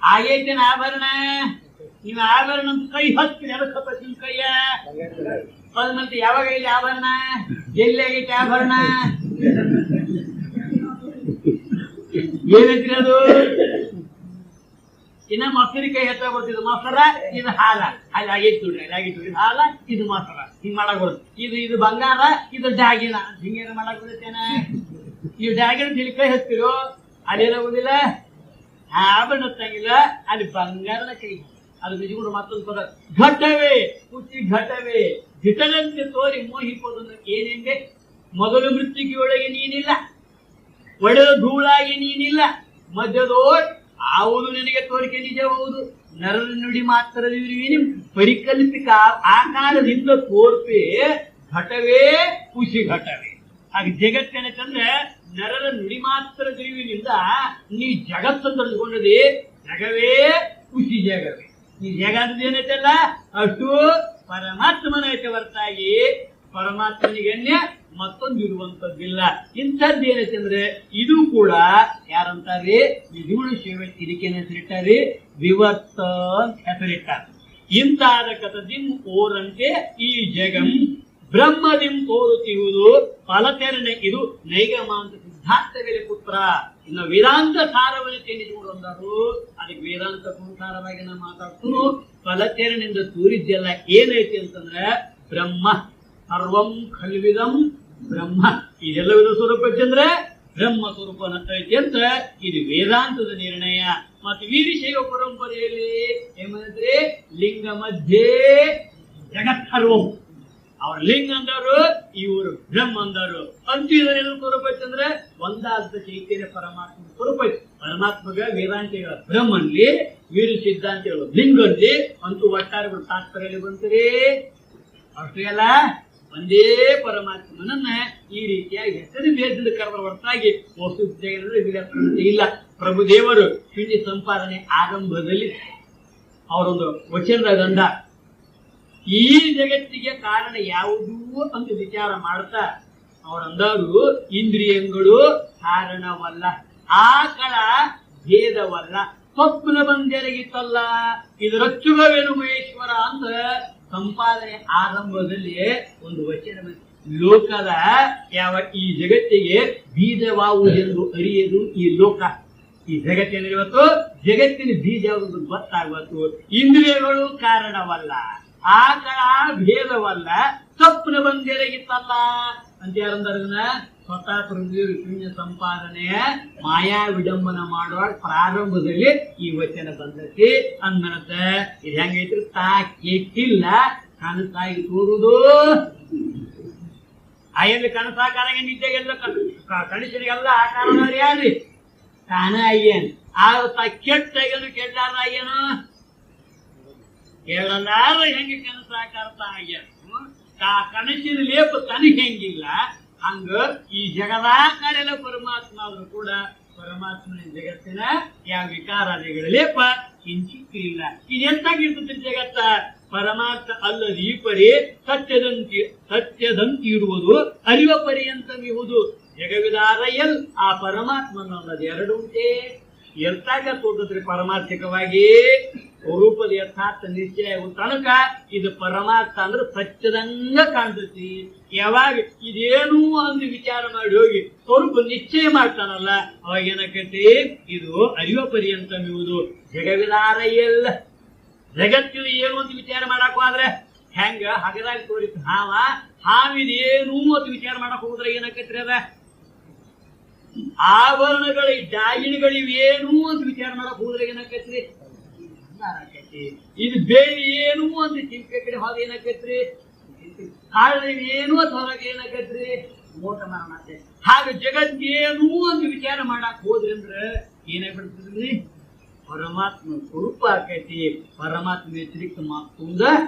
ಆಗೈತೇನ ಆಭರಣ? ನೀವು ಆಭರಣ ಕೈ ಹತ್ತಿ ಎದಕ್ಕಪ್ಪ ನಿಮ್ ಕೈಯ? ಮತ್ತೆ ಯಾವಾಗ ಇಲ್ಲಿ ಆಭರಣ? ಎಲ್ಲಿ ಆಗೈತಿ ಆಭರಣ? ಏನೈತ್ರಿ ಅದು? ಇನ್ನ ಮೊಸರಿ ಕೈ ಹತ್ತ ಬರ್ತಿದ್ದು ಮೊಸರ, ಇದು ಹಾಲ. ಅಲ್ಲಿ ಆಗೈತಿ ನೋಡ್ರಿ, ಅಲ್ಲಿ ಆಗೈತಿ ಇದು ಹಾಲ, ಇದು ಮೊಸರ. ಹಿಂಗ್ ಮಾಡಕ್ ಬರುತ್ತೆ. ಇದು ಬಂಗಾರ, ಇದು ಡಾಗಿನ. ಹಿಂಗೇನ ಮಾಡಕ್ ಬರುತ್ತೇನ? ಈ ಡಾಗಿನ ಇಲ್ಲಿ ಕೈ ಹತ್ತಿರೋ ಅಲ್ಲೇನಾಗುದಿಲ್ಲ, ಆಭರಣ ಹತ್ತಂಗಿಲ್ಲ. ಅಲ್ಲಿ ಬಂಗಾರದ ಕೈ. ಅದು ನಿಜಗುಣ ಮತ್ತೊಂದು ಪದ ಘಟವೇ, ಕುಚಿ ಘಟವೇ ಘಟದಂತೆ ತೋರಿ ಮೋಹಿಪೋದನ್ನು ಏನೆಂದೆ? ಮೊದಲು ಮೃತ್ತಿಗೆಯೊಳಗೆ ನೀನಿಲ್ಲ, ಒಡೆದ ಧೂಳಾಗಿ ನೀನಿಲ್ಲ, ಮಧ್ಯದೋ ಆವುದು ನಿನಗೆ ತೋರಿಕೆ ನಿಜಬಹುದು. ನರರ ನುಡಿ ಮಾತ್ರ ಪರಿಕಲ್ಪಿಕ ಆಕಾರದಿಂದ ತೋರ್ಪೆ ಘಟವೇ ಖುಷಿ ಘಟವೇ. ಹಾಗೆ ಜಗತ್ತೇನಂದ್ರೆ ನರರ ನುಡಿ ಮಾತ್ರ ತಿಳಿವಿನಿಂದ ನೀ ಜಗತ್ತನ್ನು ತಿಳಿದುಕೊಂಡದೆ ಜಗವೇ ಖುಷಿ ಜಗವೇ. ಈ ಜಗತ್ತದ ಏನೈತಲ್ಲ ಅಷ್ಟು ಪರಮಾತ್ಮನೈತೆ ಹೊರತಾಗಿ ಪರಮಾತ್ಮನಿಗನ್ಯ ಮತ್ತೊಂದು ಇರುವಂತದ್ದಿಲ್ಲ. ಇಂಥದ್ದು ಏನೈತೆ ಅಂದ್ರೆ ಇದು ಕೂಡ ಯಾರಂತಾರೆ? ನಿಜಗುಣ ಶಿವ. ಇದಕ್ಕೇನು ಹೆಸರಿಟ್ಟಾರೆ? ವಿವರ್ತ ಅಂತ ಹೆಸರಿಟ್ಟಾರೆ. ಇಂತಾದ ಕಥದಿಂ ಓರಂತೆ ಈ ಜಗಂ ಬ್ರಹ್ಮದಿಂ ತೋರುತ್ತಿರುವುದು ಫಲತೆರನೆ. ಇದು ನೈಗಮಾಂತ ಸಿದ್ಧಾರ್ಥವೇಲೆ ಪುತ್ರ. ಇನ್ನು ವೇದಾಂತ ಸಾರವನ್ನು ತಿಳಿಸಿಕೊಂಡು ಬಂದರು. ಅದಕ್ಕೆ ವೇದಾಂತ ಸಾರವಾಗಿ ನಾವು ಮಾತಾಡ್ತು. ಫಲತೆರನಿಂದ ತೋರಿದ್ದೆಲ್ಲ ಏನೈತಿ ಅಂತಂದ್ರೆ ಬ್ರಹ್ಮ ಸರ್ವಂ ಖಲ್ವಿದಂ ಬ್ರಹ್ಮ. ಇದೆಲ್ಲವಿದ ಸ್ವರೂಪ ಅಂದ್ರೆ ಬ್ರಹ್ಮ ಸ್ವರೂಪ ಐತಿ ಅಂತ ಇದು ವೇದಾಂತದ ನಿರ್ಣಯ. ಮತ್ತು ವೀರಶೈವ ಪರಂಪರೆಯಲ್ಲಿ ಏಮಂದ್ರೆ ಲಿಂಗ ಮಧ್ಯೆ ಜಗತ್ ಸರ್ವಂ. ಅವ್ರ ಲಿಂಗ ಅಂದವರು ಇವರು ಬ್ರಹ್ಮ ಅಂದರು ಅಂತಿನ ಸ್ವರೂಪ ಐತಂದ್ರೆ ಒಂದಾದ ಚೈತನ್ಯ ಪರಮಾತ್ಮ ಸ್ವರೂಪ ಐತಿ. ಪರಮಾತ್ಮಗ ವೇದಾಂತಿಗಳ ಬ್ರಹ್ಮನ್ಲಿ ವೀರ ಸಿದ್ಧಾಂತಿಗಳು ಲಿಂಗಲ್ಲಿ ಅಂತೂ ಒಟ್ಟಾರೆಗಳು ತಾತ್ಪರ್ಯ ಬಂತರಿ ಅಷ್ಟೇ ಅಲ್ಲ ಒಂದೇ ಪರಮಾತ್ಮನನ್ನ ಈ ರೀತಿಯಾಗಿ ಹೆಸರು ಭೇದದ ಕರೆದ ಹೊರತಾಗಿ ವಸ್ತು ಇಲ್ಲ. ಪ್ರಭುದೇವರು ಶೂನ್ಯ ಸಂಪಾದನೆ ಆರಂಭದಲ್ಲಿ ಅವರೊಂದು ವಚನದಾಗ ಅಂದ, ಈ ಜಗತ್ತಿಗೆ ಕಾರಣ ಯಾವುದೂ ಅಂತ ವಿಚಾರ ಮಾಡ್ತಾ ಅವರಂದರು ಇಂದ್ರಿಯಗಳು ಕಾರಣವಲ್ಲ, ಆಕಳ ಭೇದವಲ್ಲ, ಸ್ವಪ್ನ ಬಂದೆರಗಿತ್ತಲ್ಲ ಇದರಚ್ಚುಗವೇನು ಮಹೇಶ್ವರ ಅಂತ ಸಂಪಾದನೆ ಆರಂಭದಲ್ಲಿ ಒಂದು ವಚನ. ಲೋಕದ ಯಾವ ಈ ಜಗತ್ತಿಗೆ ಬೀಜವಾವುದೆಂದು ಅರಿಯದು ಈ ಲೋಕ. ಈ ಜಗತ್ತಿನ ಇವತ್ತು ಜಗತ್ತಿನ ಬೀಜ ಯಾವುದು ಗೊತ್ತಾಗುವುದು. ಇಂದ್ರಿಯಗಳು ಕಾರಣವಲ್ಲ, ಆಕಳ ಭೇದವಲ್ಲ, ಸ್ವಪ್ನ ಬಂದೆರಗಿತ್ತಲ್ಲ ಅಂತ ಯಾರಂದ್ರನ್ನ ಸ್ವತಃ ಪ್ರಭುದೇವರು ಶೂನ್ಯ ಸಂಪಾದನೆ ಮಾಯಾ ವಿಡಂಬನ ಮಾಡುವ ಪ್ರಾರಂಭದಲ್ಲಿ ಈ ವಚನ ಬಂದತಿ ಅಂದನತ. ಇದು ಹೆಂಗೈತ್ರಿ, ತಾ ಕೆಟ್ಟಿಲ್ಲ ಕನಸಾಗಿ ತೋರುದು. ಅಯ್ಯಲ್ಲಿ ಕನಸಾಕಾರಾಗ ನಿದ್ದೆಗೆಲ್ಲ ಕನಸಿಗೆಲ್ಲ ಆಕಾರ ಯಾರ್ರಿ ತಾನ ಅಯ್ಯನ್. ಆಗ ತಾ ಕೆಟ್ಟಾಗೇನು ಕೆಟ್ಟಾರ ಅಯ್ಯನು ಕೇಳಲಾರ ಹೆಂಗೆ ಕನಸಾಕಾರ ತಾ ಅಯ್ಯನು. ತಾ ಕನಸಿನ ಲೇಪ ತನಗೆ ಹೆಂಗಿಲ್ಲ ಹಂಗ ಈ ಜಗದಾಕಾರೆಲ್ಲ ಪರಮಾತ್ಮ ಆದ್ರೂ ಕೂಡ ಪರಮಾತ್ಮನ ಜಗತ್ತಿನ ಯಾವ ವಿಕಾರಾದಿಗಳ ಲೇಪ ಕಿಂಚಿತ್ತಿಲ್ಲ. ಇದೆಂತಾಗಿರ್ತದೆ ಜಗತ್ತ? ಪರಮಾತ್ಮ ಅಲ್ಲದ ಈ ಪರಿ ಸತ್ಯದಂತಿರುವುದು ಅರಿವ ಪರ್ಯಂತವಿರುವುದು ಜಗವಿದಾರಯಲ್ ಆ ಪರಮಾತ್ಮನಲ್ಲದ ಎರಡು ಉಂಟೆ. ಎರ್ತಾಗ ತೋಟದ್ರಿ ಪರಮಾರ್ಥಿಕವಾಗಿ ಸ್ವರೂಪದ ಯಥಾರ್ಥ ನಿಶ್ಚಯ ತನಕ ಇದು ಪರಮಾರ್ಥ ಅಂದ್ರೆ ಸತ್ಯದಂಗ ಕಾಣ್ತತಿ. ಯಾವಾಗ ಇದೇನು ಅಂದು ವಿಚಾರ ಮಾಡಿ ಹೋಗಿ ಸ್ವರೂಪ ನಿಶ್ಚಯ ಮಾಡ್ತಾನಲ್ಲ ಅವಾಗ ಏನಕತಿ ಇದು ಅರಿವ ಪರ್ಯಂತ ಇರುವುದು ಜಗವಿದಾರಯಲ್ಲ. ಜಗತ್ತಿನ ಏನು ಅಂತ ವಿಚಾರ ಮಾಡಕ್ ಹೋದ್ರೆ ಹೆಂಗ ಹಗದಾಗ ತೋರಿತ ಹಾವಿದೇನು ಅಂತ ವಿಚಾರ ಮಾಡಕ್ ಹೋದ್ರೆ ಏನಕತ್ರಿ ಅದ ಆಭರಣಗಳ ಡಾಯಿಣಿಗಳಿವೇನು ಅಂತ ವಿಚಾರ ಮಾಡಕ್ ಹೋದ್ರೆ ಏನಾಕತ್ರಿ ಇದು ಬೇರೆ ಏನು ಅಂತ ಚಿಂತೆ ಕಡೆ ಹೋದ ಏನಾಕತ್ರಿ ಏನು ಅಂತ ಹೊರಗೆ ಏನಾಕತ್ರಿ ಮೋಟ ಮಾರಣ. ಹಾಗೆ ಜಗತ್ತೇನು ಅಂತ ವಿಚಾರ ಮಾಡಕ್ ಹೋದ್ರಿ ಅಂದ್ರೆ ಏನಾಗ್ಬಿಡ್ತದ್ರಿ ಪರಮಾತ್ಮ ಸ್ವರೂಪ ಆಕೈತಿ. ಪರಮಾತ್ಮ ವ್ಯತಿರಿಕ್ತ ಮಾತುಂದ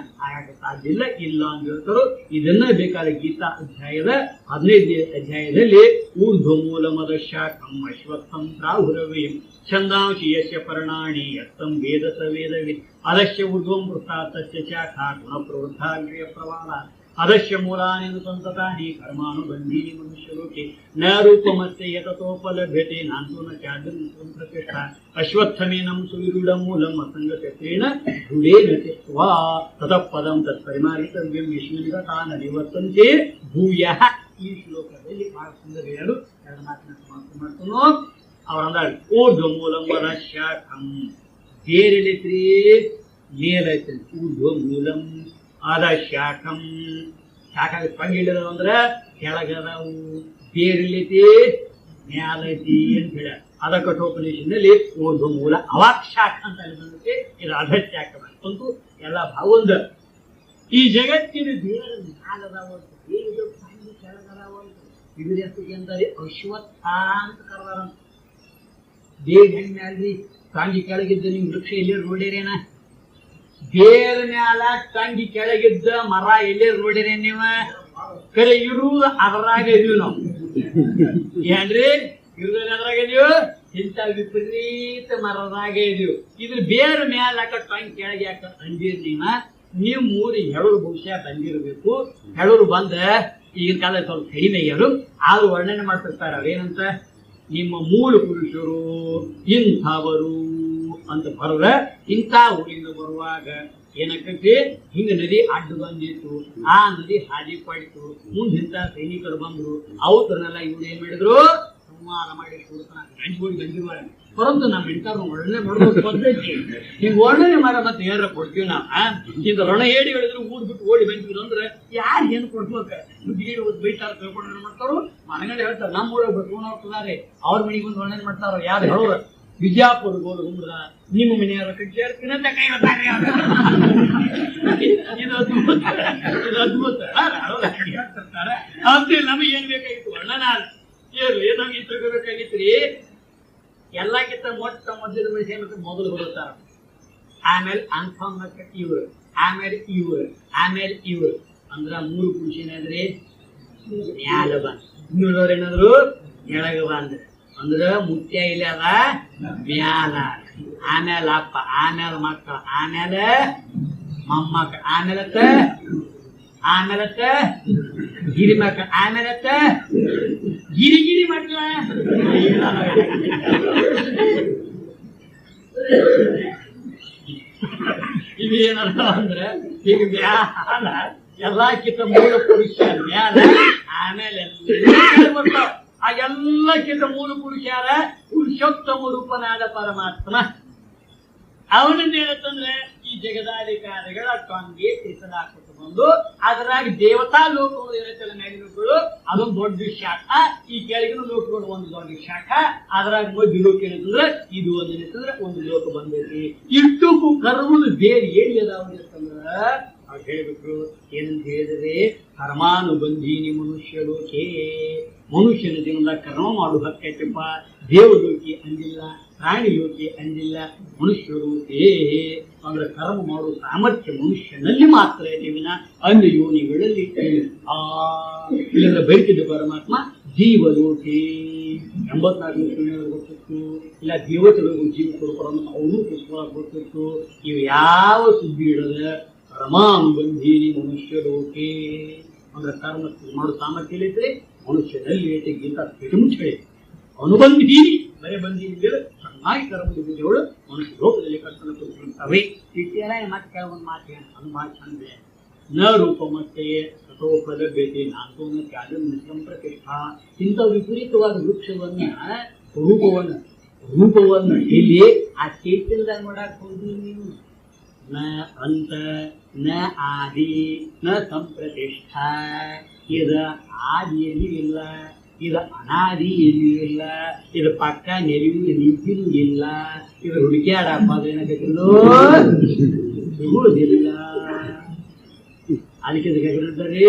ಆಗಕ್ಕೆ ಸಾಧ್ಯ ಇಲ್ಲ ಅಂತ ಹೇಳ್ತಾರೋ. ಇದನ್ನ ಬೇಕಾದ ಗೀತಾ ಅಧ್ಯಾಯದ 15ನೇ ಅಧ್ಯಾಯದಲ್ಲಿ ಊರ್ಧ್ವ ಮೂಲ ಮದ ಶಾಖಂ ಅಶ್ವತ್ಥಂ ಪ್ರಾಹುರವೀಂ ಛಂದಾಂಶಿ ಯಸ್ಯ ಪರ್ಣಾಣಿ ಯತ್ತಂ ವೇದ ಸ ವೇದವಿದ್ ಅದಶ್ಯ ಊರ್ಧ್ವಂ ವೃತ್ತಾತ್ ತಸ್ಯ ಶಾಖಾ ಗುಣ ಪ್ರವೃದ್ಧಾಗ್ರ್ಯ ಪ್ರವಾಹ ಅದಶ್ಯ ಮೂಲಾನಿ ಸಂತತಾನಿ ಕರ್ಮಾನುಬಂಧೀನಿ ಮನುಷ್ಯಲೋಕೆ ನ ರೂಪಮಸ್ಯ ಯತತೋಪಲಭ್ಯತೆ ನಾಂತೋ ನ ಚಾದ್ಯಂ ಪ್ರತಿಷ್ಠ ಅಶ್ವತ್ಥಮೇನಂ ಸುವಿರುಢ ಮೂಲಂ ಅಸಂಗತ್ವೇನ ದೃಢೇನ ತ್ಯಕ್ತ್ವಾ ತತಃ ಪದಂ ತತ್ಪರಿಮಾರಿತವ್ಯಂ ಯಸ್ಮಿನ್ ತಾನ ನಿವರ್ತಂತೆ ಭೂಯಃ. ಈ ಶ್ಲೋಕದಲ್ಲಿ ಬಹಳ ಸುಂದರ ಎರಡು ಮಾತಿನ ಸಮಾಪ್ತಿ ಮಾಡ್ತಾನೋ. ಅವರಂದ ಊರ್ಧ್ವ ಮೂಲಂ ವದ ಶಾಖಂ ಬೇರೆಲಿತ್ರಿ ಮೇಲೈತಿ ಊರ್ಧ್ವ ಮೂಲಂ ಅದ ಶಾಖಂ ಶಾಖ ಪಂಗಿಳಿದ ಅಂದ್ರೆ ಕೆಳಗದವು ಬೇರಿಲೈತಿ ಮ್ಯಾಲೈತಿ ಅಂತ ಹೇಳ. ಅದ ಕಠೋಪನಿಷತ್ನಲ್ಲಿ ಊರ್ಧ್ವ ಮೂಲ ಅವಾಕ್ ಶಾಖ ಅಂತ ಬಂದೈತಿ. ಇದು ಅಧ ಶಾಖ ಅಂತೂ ಎಲ್ಲ ಭಾವಂದ ಈ ಜಗತ್ತಿನ ಬೇರೆ ಮ್ಯಾಲದವಂತ ಬೇರೆ ಪಂಗಿ ಕೆಳಗದವಂತ ಇದ್ರ ಎಷ್ಟು ಅಂತಾರೆ ಅಶ್ವತ್ಥ ಅಂತ ಕರೆದಾರಂತ. ಬೇರೆ ಹೆಂಗ್ ಮ್ಯಾಲ್ರಿ ಕಾಂಗಿ ಕೆಳಗಿದ್ದ ನಿಮ್ ವೃಕ್ಷ ಎಲ್ಲಿ ನೋಡಿರೇನ? ಬೇರೆ ಮ್ಯಾಲ ತಂಗಿ ಕೆಳಗಿದ್ದ ಮರ ಎಲ್ಲಿ ನೋಡಿರಿ ನೀವ? ಕರೆ ಇರುವುದು ಅದರಾಗ ಇದೀವಿ ನಾವು ಏನ್ರಿ ಇರುದಲ್ಲಿ ಅದ್ರಾಗ ಇದೀವಿ. ಇಂಥ ವಿಪರೀತ ಮರದಾಗ ಇದೀವಿ. ಇದ್ರ ಬೇರೆ ಮ್ಯಾಲ ಹಾಕ ತಂಗಿ ಕೆಳಗೆ ಯಾಕ ಅಂದಿರ್ ನೀವು ಮೂರಿ ಹೆಳರು ಬಹುಶಃ ಬಂದಿರ್ಬೇಕು. ಹೆಳರು ಬಂದ ಈಗಿನ ಕಾಲ ಸ್ವಲ್ಪ ಕಡಿಮೆ ಆಗ್ಯಾರು ಆದ್ರೂ ವರ್ಣನೆ ಮಾಡ್ತಿರ್ತಾರೆ. ಅವೇನಂತ ನಿಮ್ಮ ಮೂಲ ಪುರುಷರು ಇಂಥವರು ಅಂತ ಬರೋದ. ಇಂಥ ಊರಿಂದ ಬರುವಾಗ ಏನಕ್ಕಂತೆ ಹಿಂಗ ನದಿ ಅಡ್ಡು ಬಂದಿತ್ತು, ಆ ನದಿ ಹಾದಿ ಪಡಿತು, ಮುಂದೆ ಇಂಥ ಸೈನಿಕರು ಬಂದ್ರು. ಅವ್ರನ್ನೆಲ್ಲ ಇವ್ರು ಏನ್ ಮಾಡಿದ್ರು ಸಂಹಾರ ಮಾಡಿ ಗಂಜುಗಳು ಗಂಜಿವಾರ. ಪರಂತು ನಮ್ಮ ಇಂಥವ್ರು ವರ್ಣನೆ ಮಾಡೋದು ಪದ್ಧತಿ. ಹಿಂಗ್ ವರ್ಣನೆ ಮಾಡ ಮತ್ತೆ ಏನಾರ ಕೊಡ್ತೀವಿ ನಾವು. ಇಂಥ ರಣ ಹೇಳಿ ಹೇಳಿದ್ರು ಊರ್ ಬಿಟ್ಟು ಓಡಿ ಬಂದಿದ್ರು ಅಂದ್ರೆ ಯಾರು ಏನ್ ಕೊಡ್ಬೇಕ? ಬೈತಾರ ತಿಳ್ಕೊಂಡು ಮಾಡ್ತಾರೋ ಮನೆಗಡೆ ಹೇಳ್ತಾರೆ. ನಮ್ಮ ಊರಾಗ ಬರ್ಕೊಂಡು ಹೋಗ್ತದಾರೆ ಅವ್ರ ಮನೆಗೆ ಬಂದು ವರ್ಣನೆ ಮಾಡ್ತಾರ. ಯಾರು ಹೇಳೋರ ವಿಜಾಪುರ ಗೋಲು ಹುಂಡ್ರ ನಿಮ್ಮ ಮನೆಯವರ ಕಟ್ಟಿರ್ತೀನಿ ಅಂತ ಕೈ ಇದು ಅದ್ಭುತ. ಇದು ಅದ್ಭುತ ಹೇಳ್ತಿರ್ತಾರೆ. ಅಂತ ನಮಗೆ ಏನ್ ಬೇಕಾಗಿತ್ತು ಅಣ್ಣ ನಾನು ಇರ್ಲಿ ನಮ್ಗೆ ಈ ತಿಳ್ಕೋಬೇಕಾಗಿತ್ರಿ. ಎಲ್ಲಕ್ಕಿಂತ ಮೊದಲ ಮನುಷ್ಯ ಮೊದಲು ಬರುತ್ತಾರ, ಆಮೇಲೆ ಅನ್ಫಾರ್ಮ್ ಇವ್ರು, ಆಮೇಲೆ ಇವ್ರು, ಆಮೇಲೆ ಇವ್ರು ಅಂದ್ರ 3 ಪುರುಷ ಏನಾದ್ರಿ ಮ್ಯಾಲ ಬಂದ್, ಇನ್ನುಳವ್ರ ಏನಾದ್ರು ಕೆಳಗ ಬಂದ್ರ ಅಂದ್ರ ಮುತ್ಯ ಇಲ್ಲ ಅದ ಮ್ಯಾಲ, ಆಮೇಲೆ ಅಪ್ಪ, ಆಮೇಲೆ ಮಕ್ಕಳ, ಆಮೇಲೆ ಮೊಮ್ಮಕ್ಕಳ, ಆಮೇಲತ್ತ ಗಿರಿ ಮಕ್ಕಳ, ಆಮೇಲತ್ತ ಗಿರಿ ಮಕ್ಕಳ. ಇದೇನಲ್ಲ ಅಂದ್ರೆ ಈಗ ಮ್ಯಾಲ ಎಲ್ಲಕ್ಕಿಂತ ಮೂಲ ಪುರುಷ ಮ್ಯಾಲ, ಆಮೇಲೆ ಬರ್ತಾವ. ಆ ಎಲ್ಲಕ್ಕಿಂತ ಮೂಲ ಪುರುಷ ಯಾರ? ಪುರುಷೋತ್ತಮ ರೂಪನಾದ ಪರಮಾತ್ಮ. ಅವನನ್ನ ಏನಂತಂದ್ರೆ ಈ ಜಗದಾಧಿಕಾರಿಗಳ ಕೊಂಗೆ ಹೆಸರಾಕೊಟ್ಟು ಬಂದು ಅದರಾಗಿ ದೇವತಾ ಲೋಕಗಳು ಏನೈತಲ್ಲ ಮ್ಯಾಲಿನಗಳು ಅದೊಂದು ದೊಡ್ಡ ಶಾಖ, ಈ ಕೆಳಗಿನ ಲೋಕಗಳು ಒಂದು ದೊಡ್ಡ ಶಾಖ, ಅದರಾಗ ಮಧ್ಯ ಲೋಕ ಏನಂತಂದ್ರೆ ಇದು ಒಂದು ಏನಂತಂದ್ರೆ ಒಂದು ಲೋಕ ಬಂದೈತಿ. ಇಷ್ಟಕ್ಕೂ ಕರ್ಮದ ಬೇರೆ ಏನ್ ಅದಾವ ಅಂತಂದ್ರ ಅವ್ರು ಹೇಳ್ಬೇಕು ಏನಂತ ಹೇಳಿದ್ರೆ ಕರ್ಮಾನುಬಂಧೀನಿ ಮನುಷ್ಯ ಲೋಕೆ, ಮನುಷ್ಯನ ಜೀವನದಾಗ ಕರ್ಮ ಮಾಡು ಹಕ್ಕೈತಪ್ಪ. ದೇವಲೋಕಿ ಅಂದಿಲ್ಲ, ಪ್ರಾಣಿ ಲೋಕಿ ಅಂದಿಲ್ಲ, ಮನುಷ್ಯ ಲೋಕೆ ಅಂದ್ರೆ ಕರ್ಮ ಮಾಡುವ ಸಾಮರ್ಥ್ಯ ಮನುಷ್ಯನಲ್ಲಿ ಮಾತ್ರ ಇದೆ ವಿನ ಅನ್ಯ ಯೋನಿಗಳಲ್ಲಿ ಇಲ್ಲ. ಬೈತಿದ್ದ ಪರಮಾತ್ಮ ಜೀವಲೋಕಿ 84 ಲಕ್ಷಣಗಳು ಗೊತ್ತಿತ್ತು, ಇಲ್ಲ ದೇವತೆಗಳಿಗೂ ಜೀವ ಸ್ವರೂಪವನ್ನು ಅವನು ಪುಸ್ತಕ ಗೊತ್ತಿತ್ತು. ಇವು ಯಾವ ಸುದ್ದಿ ಇಡದ ಕರ್ಮಾನುಬಂಧೀನಿ ಮನುಷ್ಯ ಲೋಕೆ ಅಂದ್ರೆ ಕರ್ಮ ಮಾಡೋ ಸಾಮರ್ಥ್ಯ ಐತೆ ಮನುಷ್ಯನಲ್ಲಿ ಐತೆ. ಗೀತಾ ಮುಚ್ಚಳೆ ಅನುಬಂಧೀನಿ ಬರೇ ಬಂದೀನಿ ಚೆನ್ನಾಗಿ ಕರ್ಮಗಳು ಮನುಷ್ಯ ಲೋಕದಲ್ಲಿ ಕರ್ತನ ಕೊಡ್ತವೆ. ಇಟ್ಟೆಲ್ಲ ಮತ್ತೆ ಒಂದು ಮಾತು ಹೇಳ ಅದು ಮಾತು ಚಂದ್ರೆ ನ ರೂಪ ಮತ್ತೆ ಸತೋಪಲಭ್ಯತೆ ನಾಲ್ಕು ತ್ಯಾಗ ಪ್ರತಿಷ್ಠಾ. ಇಂಥ ವಿಪರೀತವಾದ ವೃಕ್ಷವನ್ನ ರೂಪವನ್ನ ಇಲ್ಲಿ ಆ ಚೈತನ್ಯದಾಗ ಮಾಡಕ್ ಹೋದ್ರಿ ನೀವು. ನ ಅಂತ ನ ಆದಿ ನ ಸಂಪ್ರತಿಷ್ಠಾ, ಇದ ಆದಿಯಲ್ಲಿ ಇಲ್ಲ, ಇದು ಅನಾದಿಯಲ್ಲೂ ಇಲ್ಲ, ಇದು ಪಕ್ಕ ನೆಲೆಯೂ ನಿಂತಿನೂ ಇಲ್ಲ, ಇದು ಹುಡುಕ್ಯಾಡಪ್ಪ ಅದೇನಾಗತ್ತಿಲ್ಲೋ ಸಿಗುವುದಿಲ್ಲ. ಅದಕ್ಕೆ ಹೇಳ್ತಾರೆ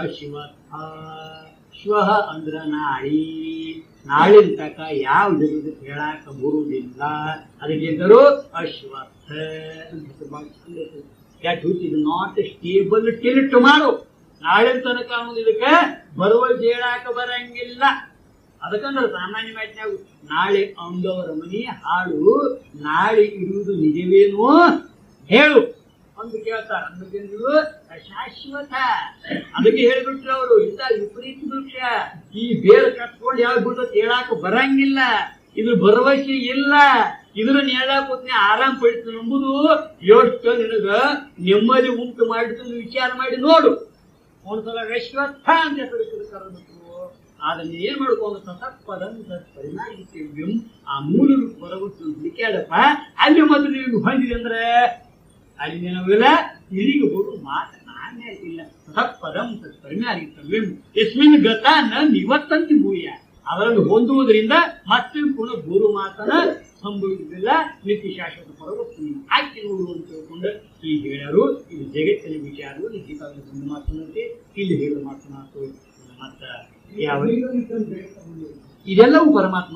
ಅಶಿವತ್ಥ. ಶಿವ ಅಂದ್ರ ನಾಳಿನ ತಕ ಯಾವ ಜಗದ ಹೇಳಾಕ ಬರುವುದಿಲ್ಲ. ಅದಕ್ಕೆ ಹೇಳ್ತಾರು ಅಶ್ವತ್ಥ ಅಂತ. ಯಾಕೆ ಇದು ನಾಟ್ ಸ್ಟೇಬಲ್ ಟಿಲ್ ಟುಮಾರೋ, ನಾಳಿನ ತನಕ ಅನ್ನೋದು ಇದಕ್ಕೆ ಬರುವ ಹೇಳಾಕ ಬರಂಗಿಲ್ಲ. ಅದಕ್ಕಂದ್ರೆ ಸಾಮಾನ್ಯ ಮಾತಿನಾಗ ನಾಳೆ ಅಂದವರ ಮನೆ ಹಾಳು, ನಾಳೆ ಇರುವುದು ನಿಜವೇನೋ ಹೇಳು ಅಂತ ಕೇಳ್ತಾರ. ಅದಕ್ಕೆ ಶಾಶ್ವತ. ಅದಕ್ಕೆ ಹೇಳ್ಬಿಟ್ರು ಅವರು ಇಂಥ ವಿಪರೀತ ವೃಕ್ಷ ಈ ಬೇರೆ ಕಟ್ಕೊಂಡು ಯಾವ ಬಿಡ್ತತ್ ಹೇಳಾಕ ಬರಂಗಿಲ್ಲ, ಇದ್ರ ಭರವಸೆ ಇಲ್ಲ, ಇದ್ರ ನೇಳಾಕೋತ್ನೆ ಆರಾಮ್ ಪಡಿತು ನಂಬುದು ಎಷ್ಟು ನಿನಗ ನೆಮ್ಮದಿ ಉಂಟು ಮಾಡಿತು ವಿಚಾರ ಮಾಡಿ ನೋಡು. ಒಂದ್ಸಲ ಅಶ್ವತ್ಥ ಅಂತ ಹೆಸರು ಕರೆದು ಅದನ್ನ ಏನ್ ಮಾಡ್ಕೊಂಡು ಸತತ್ಪದಂತ ಪರಿಣಾಮಿತವ್ಯಂ ಆ ಮೂಲ ಬರಬಿಟ್ಟು ಹುಡುಕ್ಯಾಡಪ್ಪ. ಅಲ್ಲಿ ಮೊದಲು ನೀವು ಹೊಂದಿದೆ ಅಂದ್ರೆ ಅಲ್ಲಿ ನಾವೆಲ್ಲ ಇಲ್ಲಿಗೆ ಬರು ಮಾತು ನಾನೇ ಇಲ್ಲ. ಸತತ್ಪದಂ ಪರಿಣಾಮಿತವ್ಯಂ ಯಸ್ಮಿನ್ ಗತ ನಿವತ್ತಂತಿ ಭೂಯ. ಅದನ್ನು ಹೊಂದುವುದರಿಂದ ಮತ್ತೆ ಪುನಃ ಗುರು ಮಾತನ ಸಂಭವಿಸುವುದಿಲ್ಲ. ನಿತ್ಯ ಶಾಶ್ವತ ಪರವತ್ತು ಆಯ್ಕೆ ನೋಡು ಅಂತ ತಿಳ್ಕೊಂಡು ಈಗ ಹೇಳ್ಯಾರು. ಇದು ಜಗತ್ತಿನ ವಿಚಾರವು ಗೀತಾದ ಒಂದು ಮಾತನಾಡಿ ಇಲ್ಲಿ ಹೇಳುವ ಮಾತನಾಡು. ಮತ್ತ ಯಾವ ಇದೆಲ್ಲವೂ ಪರಮಾತ್ಮ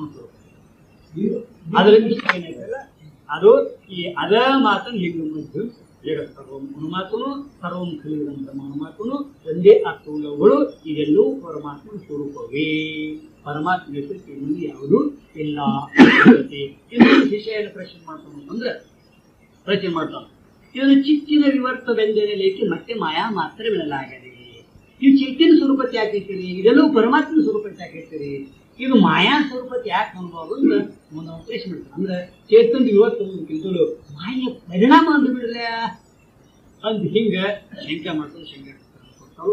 ಅದರಲ್ಲಿ ಅದು ಈ ಅದ ಮಾತನ್ನು ಲಿಂಗ ಮಧ್ಯ ಜಗತ್ ಸರ್ವಂ ಅನುಮಾತನು ಸರ್ವಂ ಖಲೀರಂತ ಅನುಮಾತನು ಒಂದೇ ಅರ್ಥವುಳ್ಳವುಗಳು. ಇದೆಲ್ಲವೂ ಪರಮಾತ್ಮನ ಸ್ವರೂಪವೇ. ಪರಮಾತ್ಮ ಹೆಸರು ಯಾವುದು ಇಲ್ಲ. ಇನ್ನೊಂದು ವಿಷಯನ ಪ್ರಶ್ನೆ ಮಾಡ್ತಾನೆ ಪ್ರಶ್ನೆ ಮಾಡ್ತಾನೆ. ಇದನ್ನು ಚಿತ್ತಿನ ವಿವರ್ತವೆಂದರೆ ಲೇಖಿ ಮತ್ತೆ ಮಾಯಾ ಮಾತ್ರ ಬಿಡಲಾಗದೆ. ನೀವು ಚಿತ್ತಿನ ಸ್ವರೂಪಕ್ಕೆ ಯಾಕೆ ಹೇಳ್ತೀರಿ? ಇದೆಲ್ಲವೂ ಪರಮಾತ್ಮನ ಸ್ವರೂಪಕ್ಕೆ ಯಾಕೆ ಹೇಳ್ತೀರಿ? ಇದು ಮಾಯಾ ಸ್ವರೂಪಕ್ಕೆ ಯಾಕೆ ಅನುಭವ ಅಂತ ಮುಂದೆ ಪ್ರಶ್ನೆ ಮಾಡ್ತಾರೆ. ಅಂದ್ರೆ ಚೇತನ ವಿವರ್ತಲು ಮಾಯ ಪರಿಣಾಮ ಅಂದು ಬಿಡಲ ಅಂತ ಹಿಂಗ ಶಂಕೆ ಮಾಡ್ತಾರೆ. ಶಂಕೆ ಕೊಟ್ಟರು